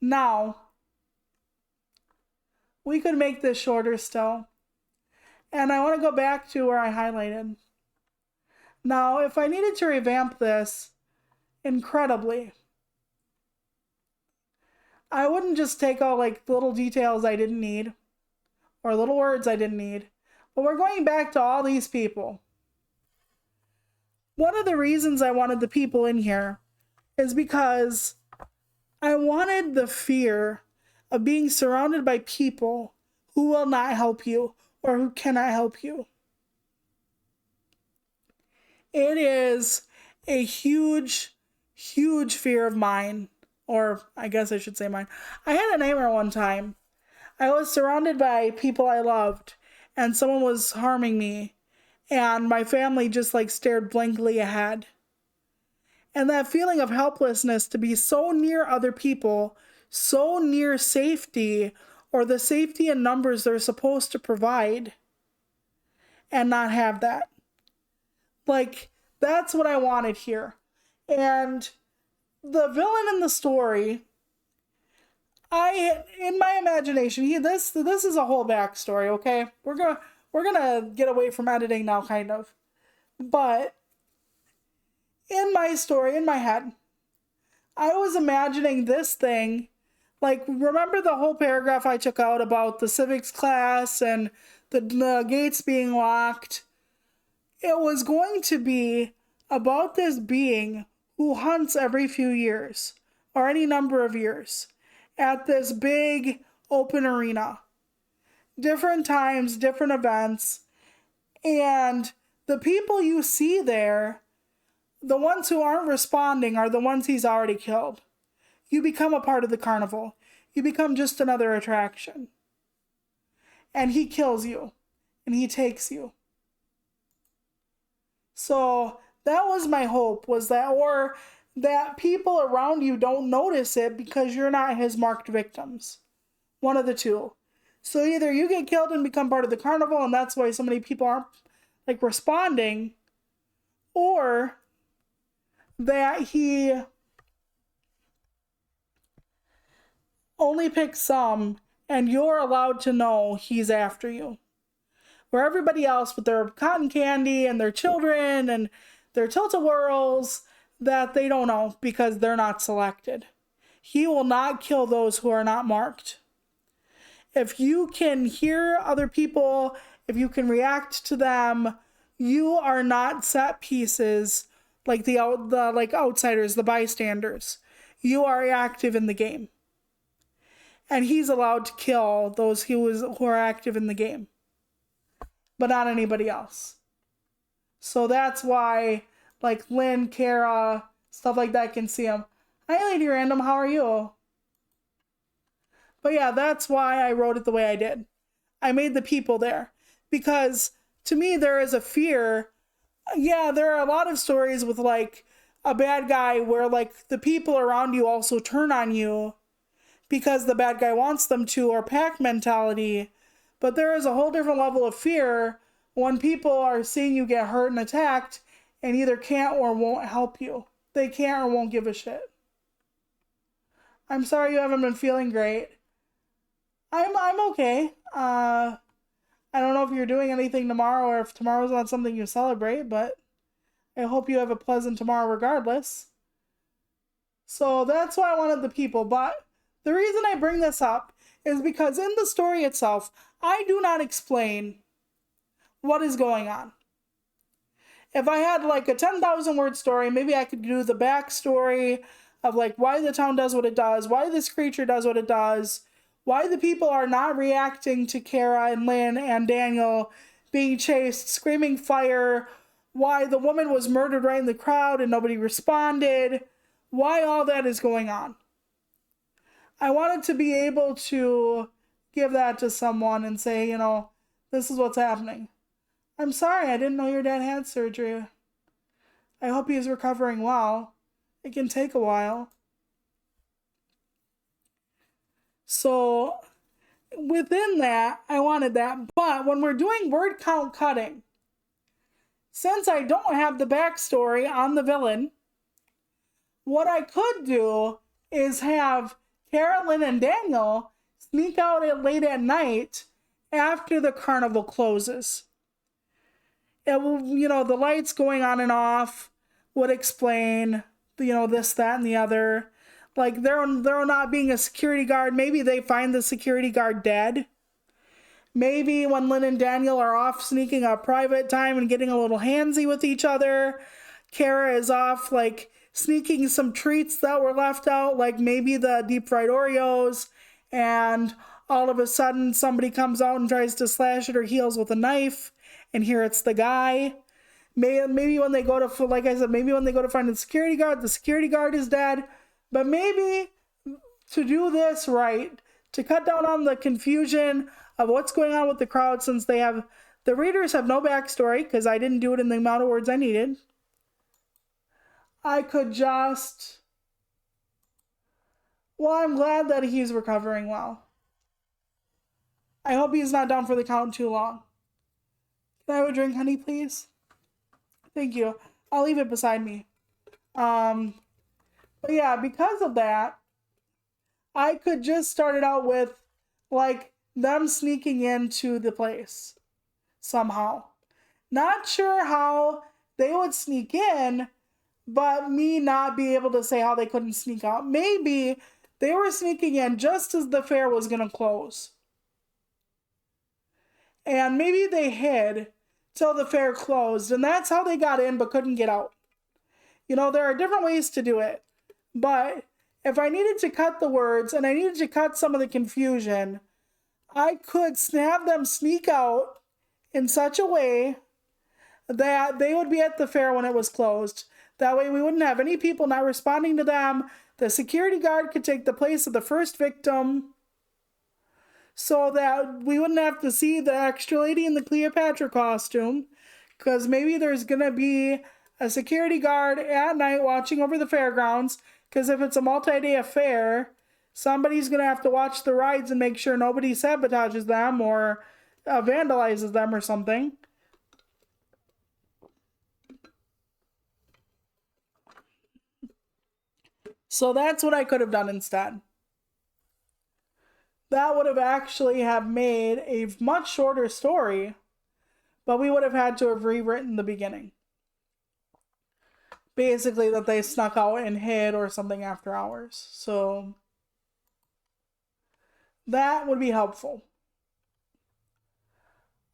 Now, we could make this shorter still. And I want to go back to where I highlighted. Now, if I needed to revamp this incredibly, I wouldn't just take out like little details I didn't need or little words I didn't need, but we're going back to all these people. One of the reasons I wanted the people in here is because I wanted the fear of being surrounded by people who will not help you or who cannot help you. It is a huge, huge fear of mine, or I guess I should say mine. I had a nightmare one time. I was surrounded by people I loved, and someone was harming me, and my family just like stared blankly ahead. And that feeling of helplessness to be so near other people, so near safety, or the safety and numbers they're supposed to provide, and not have that. Like, that's what I wanted here. And the villain in the story, in my imagination, this is a whole backstory, okay? We're gonna get away from editing now, kind of. But in my story, in my head, I was imagining this thing, like, remember the whole paragraph I took out about the civics class and the gates being locked? It was going to be about this being who hunts every few years, or any number of years, at this big open arena. Different times, different events, and the people you see there, the ones who aren't responding are the ones he's already killed. You become a part of the carnival. You become just another attraction. And he kills you. And he takes you. So that was my hope, was that, or that people around you don't notice it because you're not his marked victims. One of the two. So either you get killed and become part of the carnival, and that's why so many people aren't like responding, or that he only picks some and you're allowed to know he's after you. Where everybody else with their cotton candy and their children and their tilt-a-whirls, that they don't know because they're not selected. He will not kill those who are not marked. If you can hear other people, if you can react to them, you are not set pieces like the like outsiders, the bystanders. You are active in the game. And he's allowed to kill those who are active in the game, but not anybody else. So that's why, like, Lynn, Kara, stuff like that can see him. Hi, Lady Random, how are you? But yeah, that's why I wrote it the way I did. I made the people there. Because to me, there is a fear. Yeah, there are a lot of stories with, like, a bad guy where, like, the people around you also turn on you because the bad guy wants them to, or pack mentality. But there is a whole different level of fear when people are seeing you get hurt and attacked and either can't or won't help you. They can't or won't give a shit. I'm sorry you haven't been feeling great. I'm okay. I don't know if you're doing anything tomorrow or if tomorrow's not something you celebrate, but I hope you have a pleasant tomorrow regardless. So that's why I wanted the people. But the reason I bring this up is because in the story itself, I do not explain what is going on. If I had like a 10,000 word story, maybe I could do the backstory of like why the town does what it does, why this creature does what it does, why the people are not reacting to Kara and Lynn and Daniel being chased, screaming fire, why the woman was murdered right in the crowd and nobody responded, why all that is going on. I wanted to be able to give that to someone and say, you know, this is what's happening. I'm sorry, I didn't know your dad had surgery. I hope he's recovering well. It can take a while. So within that, I wanted that. But when we're doing word count cutting, since I don't have the backstory on the villain, what I could do is have Carolyn and Daniel sneak out late at night after the carnival closes. It will, you know, the lights going on and off would explain, you know, this, that, and the other. Like, there not being a security guard. Maybe they find the security guard dead. Maybe when Lynn and Daniel are off sneaking a private time and getting a little handsy with each other, Kara is off, like, sneaking some treats that were left out, like maybe the deep fried Oreos, and all of a sudden somebody comes out and tries to slash at her heels with a knife, and here it's the guy. Maybe when they go to, like I said, maybe when they go to find the security guard is dead. But maybe to do this right, to cut down on the confusion of what's going on with the crowd, since the readers have no backstory, because I didn't do it in the amount of words I needed, I could just, well, I'm glad that he's recovering well. I hope he's not down for the count too long. Can I have a drink, honey, please? Thank you. I'll leave it beside me. But yeah, because of that, I could just start it out with, like, them sneaking into the place somehow. Not sure how they would sneak in, but me not be able to say how they couldn't sneak out. Maybe they were sneaking in just as the fair was going to close. And maybe they hid till the fair closed, and that's how they got in but couldn't get out. You know, there are different ways to do it, but if I needed to cut the words and I needed to cut some of the confusion, I could have them sneak out in such a way that they would be at the fair when it was closed. That way we wouldn't have any people not responding to them. The security guard could take the place of the first victim so that we wouldn't have to see the extra lady in the Cleopatra costume, because maybe there's going to be a security guard at night watching over the fairgrounds, because if it's a multi-day affair, somebody's going to have to watch the rides and make sure nobody sabotages them or vandalizes them or something. So that's what I could have done instead. That would have actually have made a much shorter story, but we would have had to have rewritten the beginning. Basically that they snuck out and hid or something after hours. So that would be helpful.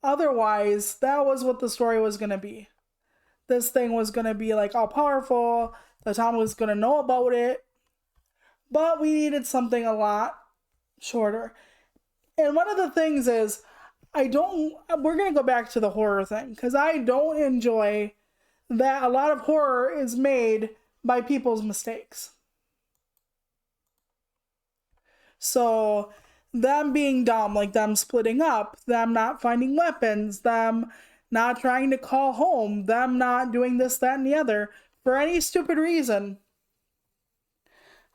Otherwise, that was what the story was going to be. This thing was going to be like all powerful. The town was going to know about it. But we needed something a lot shorter. And one of the things is, we're going to go back to the horror thing, because I don't enjoy that a lot of horror is made by people's mistakes. So them being dumb, like them splitting up, them not finding weapons, them not trying to call home, them not doing this, that, and the other for any stupid reason.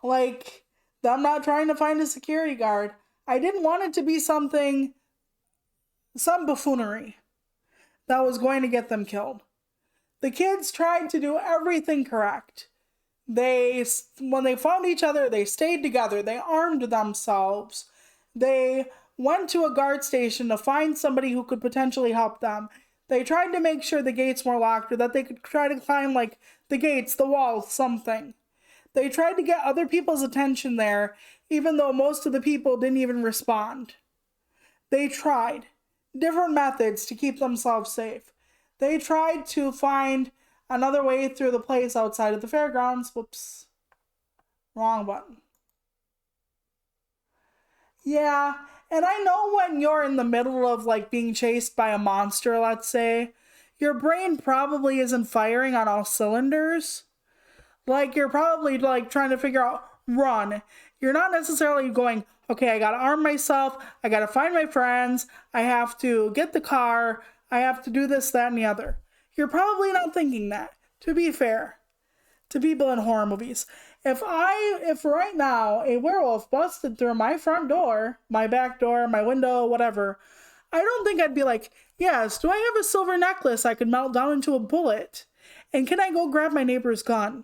Like them not trying to find a security guard. I didn't want it to be some buffoonery that was going to get them killed. The kids tried to do everything correct. When they found each other, they stayed together. They armed themselves. They went to a guard station to find somebody who could potentially help them. They tried to make sure the gates were locked, or that they could try to climb like the gates, the walls, something. They tried to get other people's attention there, even though most of the people didn't even respond. They tried different methods to keep themselves safe. They tried to find another way through the place outside of the fairgrounds. Whoops. Wrong button. Yeah, and I know when you're in the middle of like being chased by a monster, let's say, your brain probably isn't firing on all cylinders. Like you're probably like trying to figure out run. You're not necessarily going, okay, I gotta arm myself, I gotta find my friends, I have to get the car, I have to do this, that, and the other. You're probably not thinking that, to be fair, to people in horror movies. If right now a werewolf busted through my front door, my back door, my window, whatever, I don't think I'd be like, yes, do I have a silver necklace I could melt down into a bullet? And can I go grab my neighbor's gun?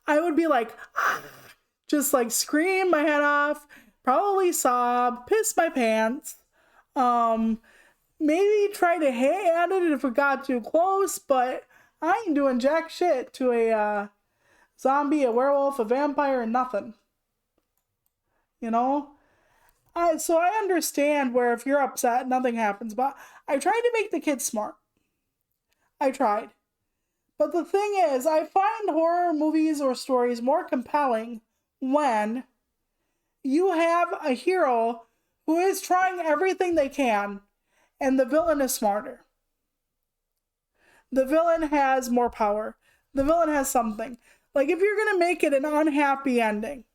I would be like, just like scream my head off, probably sob, piss my pants, maybe try to hit at it if it got too close, but I ain't doing jack shit to a zombie, a werewolf, a vampire, and nothing. You know? So I understand where if you're upset, nothing happens, but I tried to make the kids smart. I tried. But the thing is, I find horror movies or stories more compelling when you have a hero who is trying everything they can, and the villain is smarter. The villain has more power. The villain has something. Like, if you're going to make it an unhappy ending,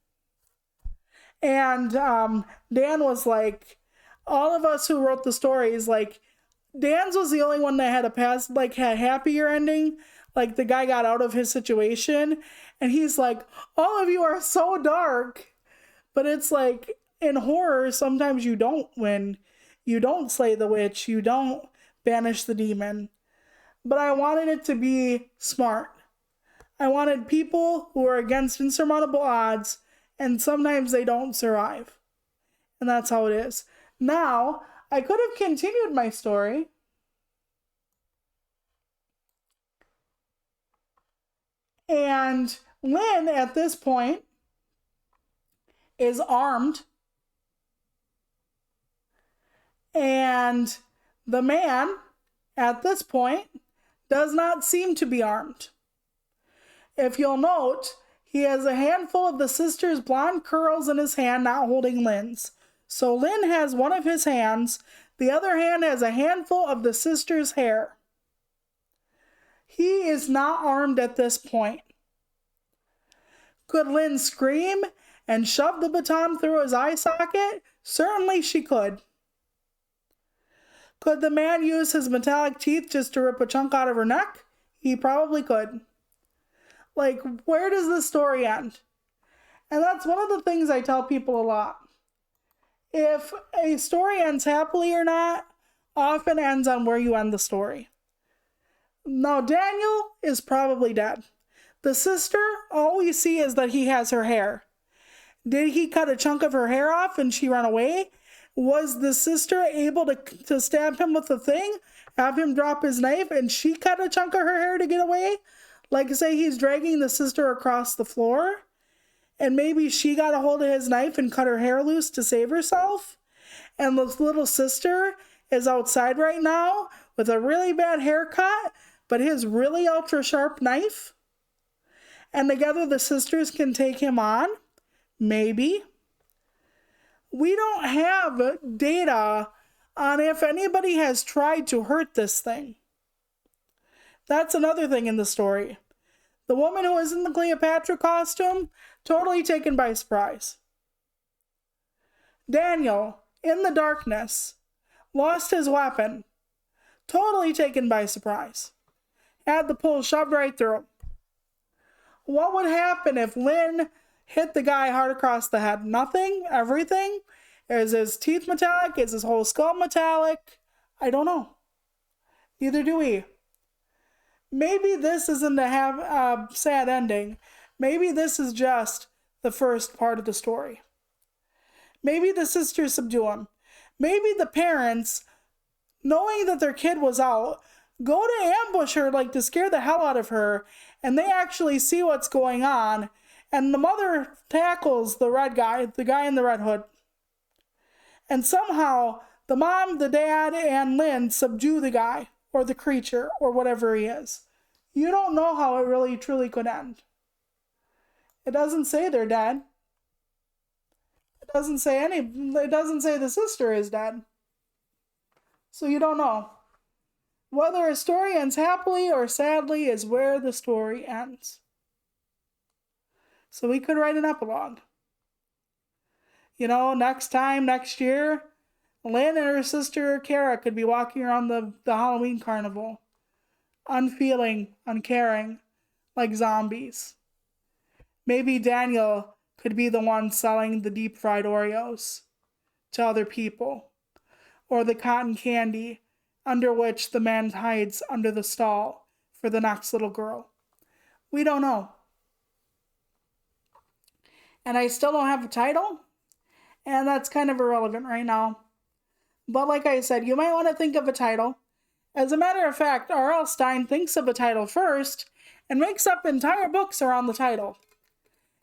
and Dan was like, all of us who wrote the stories, like, Dan's was the only one that had had happier ending. Like, the guy got out of his situation, and he's like, all of you are so dark. But it's like, in horror, sometimes you don't win. You don't slay the witch. You don't banish the demon. But I wanted it to be smart. I wanted people who are against insurmountable odds, and sometimes they don't survive. And that's how it is. Now, I could have continued my story. And Lynn, at this point, is armed. And the man, at this point, does not seem to be armed. If you'll note, he has a handful of the sister's blonde curls in his hand, not holding Lynn's. So Lynn has one of his hands, the other hand has a handful of the sister's hair. He is not armed at this point. Could Lynn scream and shove the baton through his eye socket? Certainly she could. Could the man use his metallic teeth just to rip a chunk out of her neck? He probably could. Like, where does the story end? And that's one of the things I tell people a lot. If a story ends happily or not, often ends on where you end the story. Now, Daniel is probably dead. The sister, all we see is that he has her hair. Did he cut a chunk of her hair off and she ran away? Was the sister able to stab him with the thing, have him drop his knife, and she cut a chunk of her hair to get away? Like, say he's dragging the sister across the floor, and maybe she got a hold of his knife and cut her hair loose to save herself, and the little sister is outside right now with a really bad haircut, but his really ultra sharp knife, and together the sisters can take him on? Maybe. We don't have data on if anybody has tried to hurt this thing. That's another thing in the story. The woman who was in the Cleopatra costume, totally taken by surprise. Daniel, in the darkness, lost his weapon, totally taken by surprise. Had the pole shoved right through him. What would happen if Lynn hit the guy hard across the head? Nothing? Everything? Is his teeth metallic? Is his whole skull metallic? I don't know. Neither do we. Maybe this isn't to have a sad ending. Maybe this is just the first part of the story. Maybe the sisters subdue him. Maybe the parents, knowing that their kid was out, go to ambush her, like to scare the hell out of her, and they actually see what's going on, and the mother tackles the red guy, the guy in the red hood. And somehow, the mom, the dad, and Lynn subdue the guy, or the creature, or whatever he is. You don't know how it really truly could end. It doesn't say they're dead. It doesn't say the sister is dead. So you don't know. Whether a story ends happily or sadly is where the story ends. So we could write an epilogue. You know, next time, next year, Lynn and her sister Kara could be walking around the Halloween carnival, unfeeling, uncaring, like zombies. Maybe Daniel could be the one selling the deep fried Oreos to other people, or the cotton candy under which the man hides under the stall for the next little girl. We don't know. And I still don't have a title, and that's kind of irrelevant right now. But like I said, you might want to think of a title. As a matter of fact, R.L. Stine thinks of a title first and makes up entire books around the title.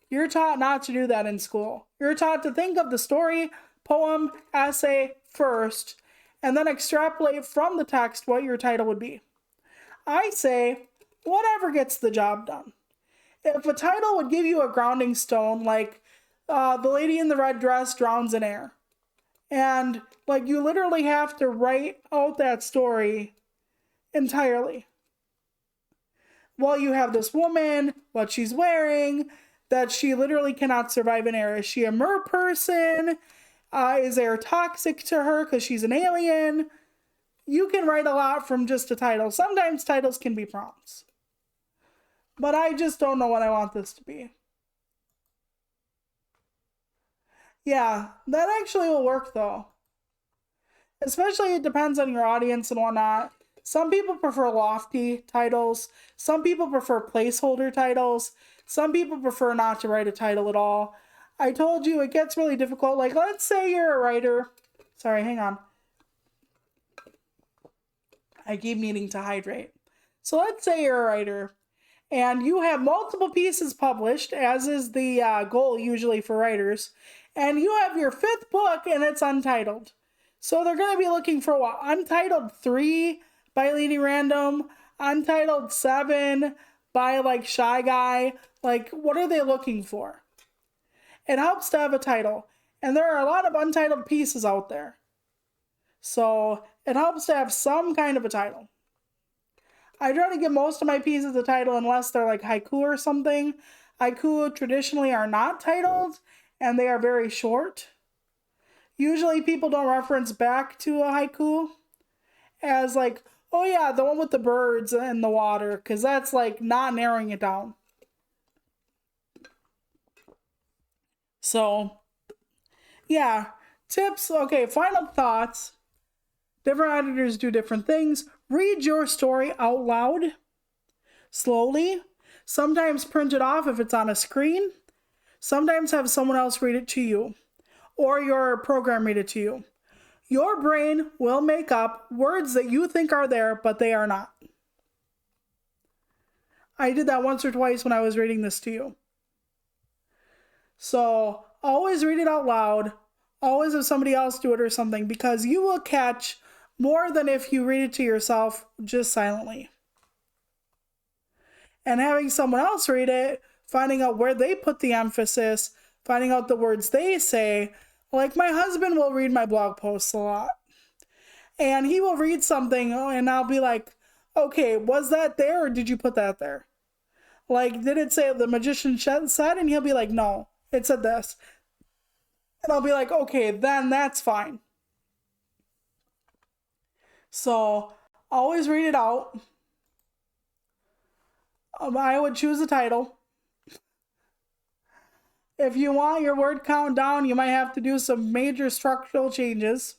You're taught not to do that in school. You're taught to think of the story, poem, essay first, and then extrapolate from the text what your title would be. I say, whatever gets the job done. If a title would give you a grounding stone, like The Lady in the Red Dress Drowns in Air, and like you literally have to write out that story entirely. Well, you have this woman, what she's wearing, that she literally cannot survive in air. Is she a mer person? Is air toxic to her because she's an alien? You can write a lot from just a title. Sometimes titles can be prompts. But I just don't know what I want this to be. Yeah, that actually will work though. Especially it depends on your audience and whatnot. Some people prefer lofty titles. Some people prefer placeholder titles. Some people prefer not to write a title at all. I told you it gets really difficult. Like, let's say you're a writer. Sorry, hang on. I keep needing to hydrate. So let's say you're a writer and you have multiple pieces published, as is the goal usually for writers, and you have your 5th book and it's untitled. So they're going to be looking for what? Untitled 3 by Leading Random, Untitled 7 by like Shy Guy. Like, what are they looking for? It helps to have a title. And there are a lot of untitled pieces out there. So it helps to have some kind of a title. I try to give most of my pieces a title unless they're like haiku or something. Haiku traditionally are not titled and they are very short. Usually people don't reference back to a haiku as like, oh yeah, the one with the birds and the water, because that's like not narrowing it down. So, yeah, tips. Okay, final thoughts. Different editors do different things. Read your story out loud, slowly. Sometimes print it off if it's on a screen. Sometimes have someone else read it to you, or your program read it to you. Your brain will make up words that you think are there, but they are not. I did that once or twice when I was reading this to you. So always read it out loud. Always have somebody else do it or something, because you will catch more than if you read it to yourself just silently. And having someone else read it, finding out where they put the emphasis, finding out the words they say. Like my husband will read my blog posts a lot. And he will read something and I'll be like, okay, was that there or did you put that there? Like, did it say the magician said? And he'll be like, no, it said this. And I'll be like, okay, then that's fine. So always read it out. I would choose a title. If you want your word count down, you might have to do some major structural changes.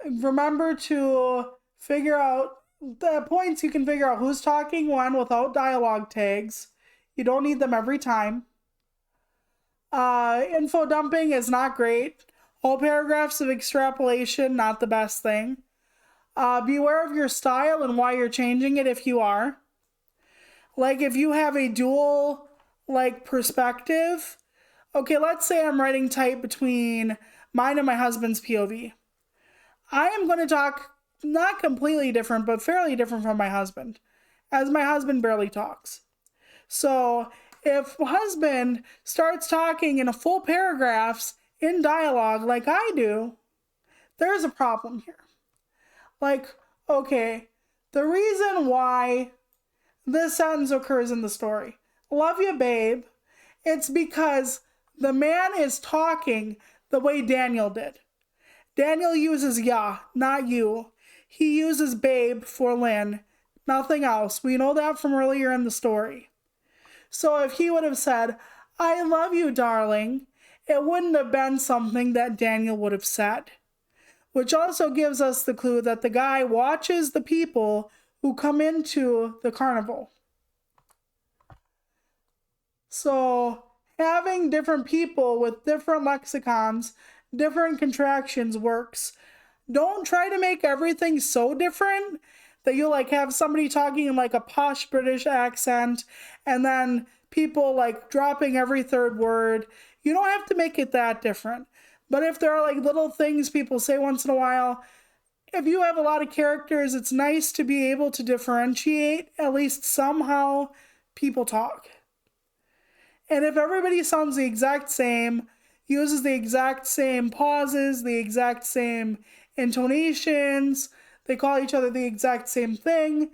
Remember to figure out the points. You can figure out who's talking when without dialogue tags. You don't need them every time. Info dumping is not great. Whole paragraphs of extrapolation, not the best thing. Beware of your style and why you're changing it if you are. Like if you have a dual like perspective. Okay, let's say I'm writing type between mine and my husband's POV. I am going to talk not completely different, but fairly different from my husband, as my husband barely talks. So if husband starts talking in a full paragraphs in dialogue like I do, there's a problem here. Like, okay, the reason why this sentence occurs in the story, love you, babe, it's because the man is talking the way Daniel did. Daniel uses ya, not you. He uses babe for Lynn, nothing else. We know that from earlier in the story. So if he would have said, I love you, darling, it wouldn't have been something that Daniel would have said. Which also gives us the clue that the guy watches the people who come into the carnival. So having different people with different lexicons, different contractions works. Don't try to make everything so different that you like have somebody talking in like a posh British accent and then people like dropping every third word. You don't have to make it that different. But if there are like little things people say once in a while, if you have a lot of characters, it's nice to be able to differentiate at least somehow people talk. And if everybody sounds the exact same, uses the exact same pauses, the exact same intonations, they call each other the exact same thing,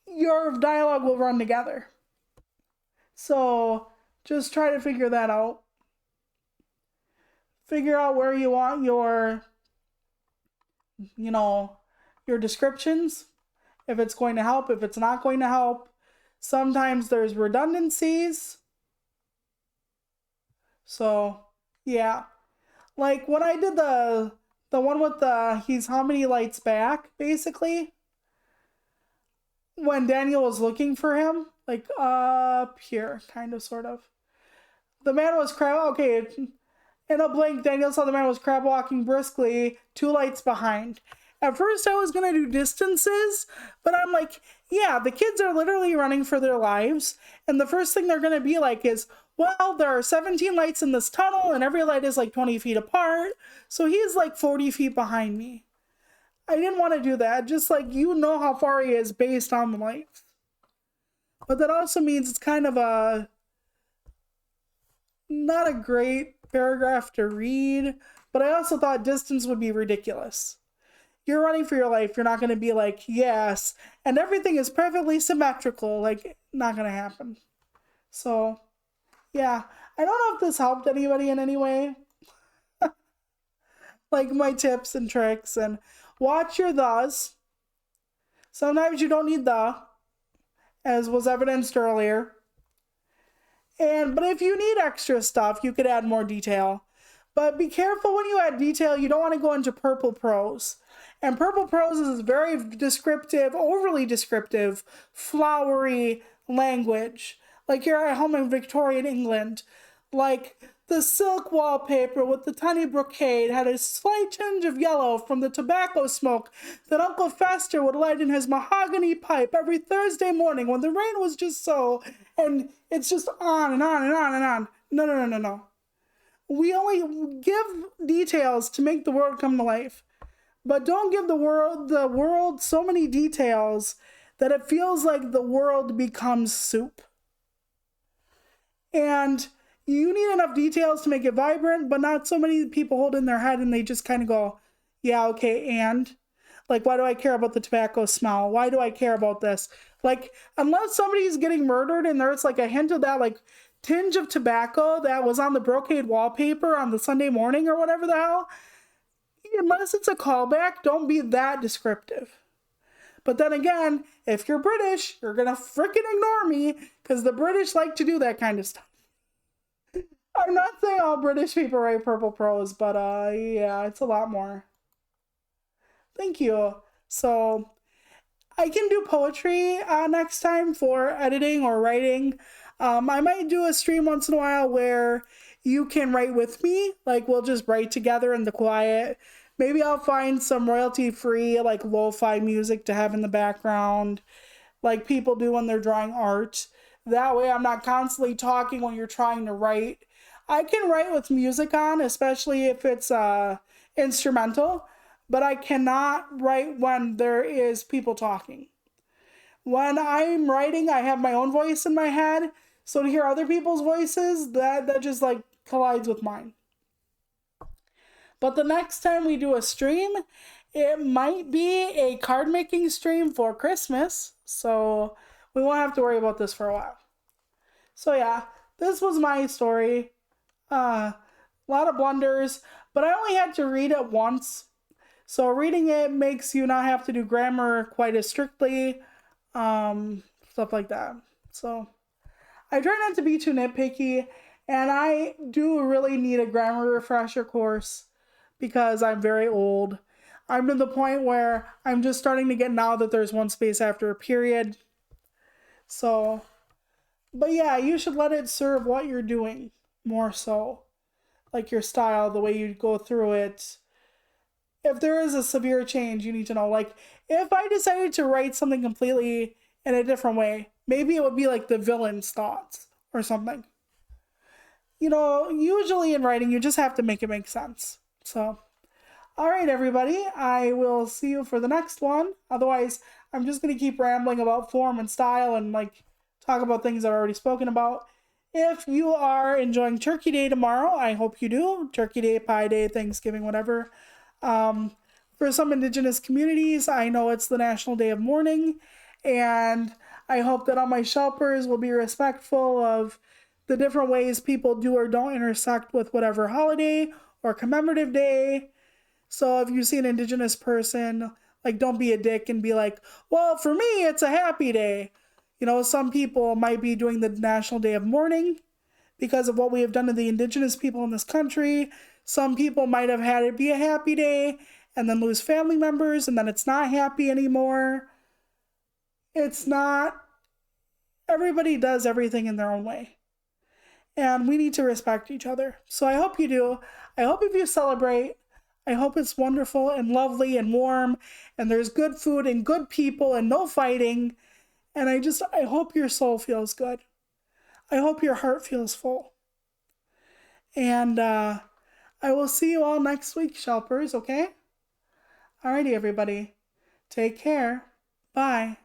your dialogue will run together. So just try to figure that out. Figure out where you want your, your descriptions, if it's going to help, if it's not going to help. Sometimes there's redundancies. So, yeah. Like when I did the one with he's how many lights back, basically. When Daniel was looking for him, like up here, kind of, sort of. The man was in a blink, Daniel saw the man was crab walking briskly, 2 lights behind. At first I was going to do distances, but I'm like, yeah, the kids are literally running for their lives. And the first thing they're going to be like is, well, there are 17 lights in this tunnel and every light is like 20 feet apart. So he's like 40 feet behind me. I didn't want to do that. Just like, you know how far he is based on the lights. But that also means it's kind of not a great paragraph to read. But I also thought distance would be ridiculous. You're running for your life. You're not going to be like, yes, and everything is perfectly symmetrical. Like, not going to happen. So, yeah. I don't know if this helped anybody in any way. Like my tips and tricks, and watch your thes. Sometimes you don't need the, as was evidenced earlier. But if you need extra stuff, you could add more detail. But be careful when you add detail. You don't want to go into purple prose. And purple prose is very descriptive, overly descriptive, flowery language. Like you're at home in Victorian England. Like the silk wallpaper with the tiny brocade had a slight tinge of yellow from the tobacco smoke that Uncle Fester would light in his mahogany pipe every Thursday morning when the rain was just so. And it's just on and on and on and on. No. We only give details to make the world come to life. But don't give the world so many details that it feels like the world becomes soup. And you need enough details to make it vibrant, but not so many people hold in their head and they just kind of go, yeah, okay, and? Like, why do I care about the tobacco smell? Why do I care about this? Like, unless somebody's getting murdered and there's like a hint of that, like, tinge of tobacco that was on the brocade wallpaper on the Sunday morning or whatever the hell, unless it's a callback, don't be that descriptive. But then again, if you're British, you're gonna freaking ignore me because the British like to do that kind of stuff. I'm not saying all British people write purple prose, but yeah, it's a lot more. Thank you. So I can do poetry next time for editing or writing. I might do a stream once in a while where you can write with me. Like, we'll just write together in the quiet. Maybe I'll find some royalty-free, like, lo-fi music to have in the background, like people do when they're drawing art. That way I'm not constantly talking when you're trying to write. I can write with music on, especially if it's instrumental, but I cannot write when there is people talking. When I'm writing, I have my own voice in my head, so to hear other people's voices, that just like collides with mine. But the next time we do a stream, it might be a card making stream for Christmas, so we won't have to worry about this for a while. So yeah, this was my story. A lot of blunders, but I only had to read it once. So reading it makes you not have to do grammar quite as strictly, stuff like that. So I try not to be too nitpicky, and I do really need a grammar refresher course because I'm very old. I'm to the point where I'm just starting to get now that there's one space after a period. So, but yeah, you should let it serve what you're doing more so. Like your style, the way you go through it. If there is a severe change, you need to know. Like, if I decided to write something completely in a different way, maybe it would be like the villain's thoughts or something. You know, usually in writing, you just have to make it make sense. So, all right, everybody, I will see you for the next one. Otherwise, I'm just going to keep rambling about form and style and like talk about things I've already spoken about. If you are enjoying Turkey Day tomorrow, I hope you do. Turkey Day, Pie Day, Thanksgiving, whatever. For some Indigenous communities, I know it's the National Day of Mourning, and I hope that all my shelpers will be respectful of the different ways people do or don't intersect with whatever holiday or commemorative day. So if you see an Indigenous person, like, don't be a dick and be like, well, for me, it's a happy day. You know, some people might be doing the National Day of Mourning because of what we have done to the Indigenous people in this country. Some people might have had it be a happy day and then lose family members and then it's not happy anymore. It's not. Everybody does everything in their own way. And we need to respect each other. So I hope you do. I hope if you celebrate, I hope it's wonderful and lovely and warm, and there's good food and good people and no fighting. And I hope your soul feels good. I hope your heart feels full. And I will see you all next week, Shelpers, okay? Alrighty, everybody. Take care. Bye.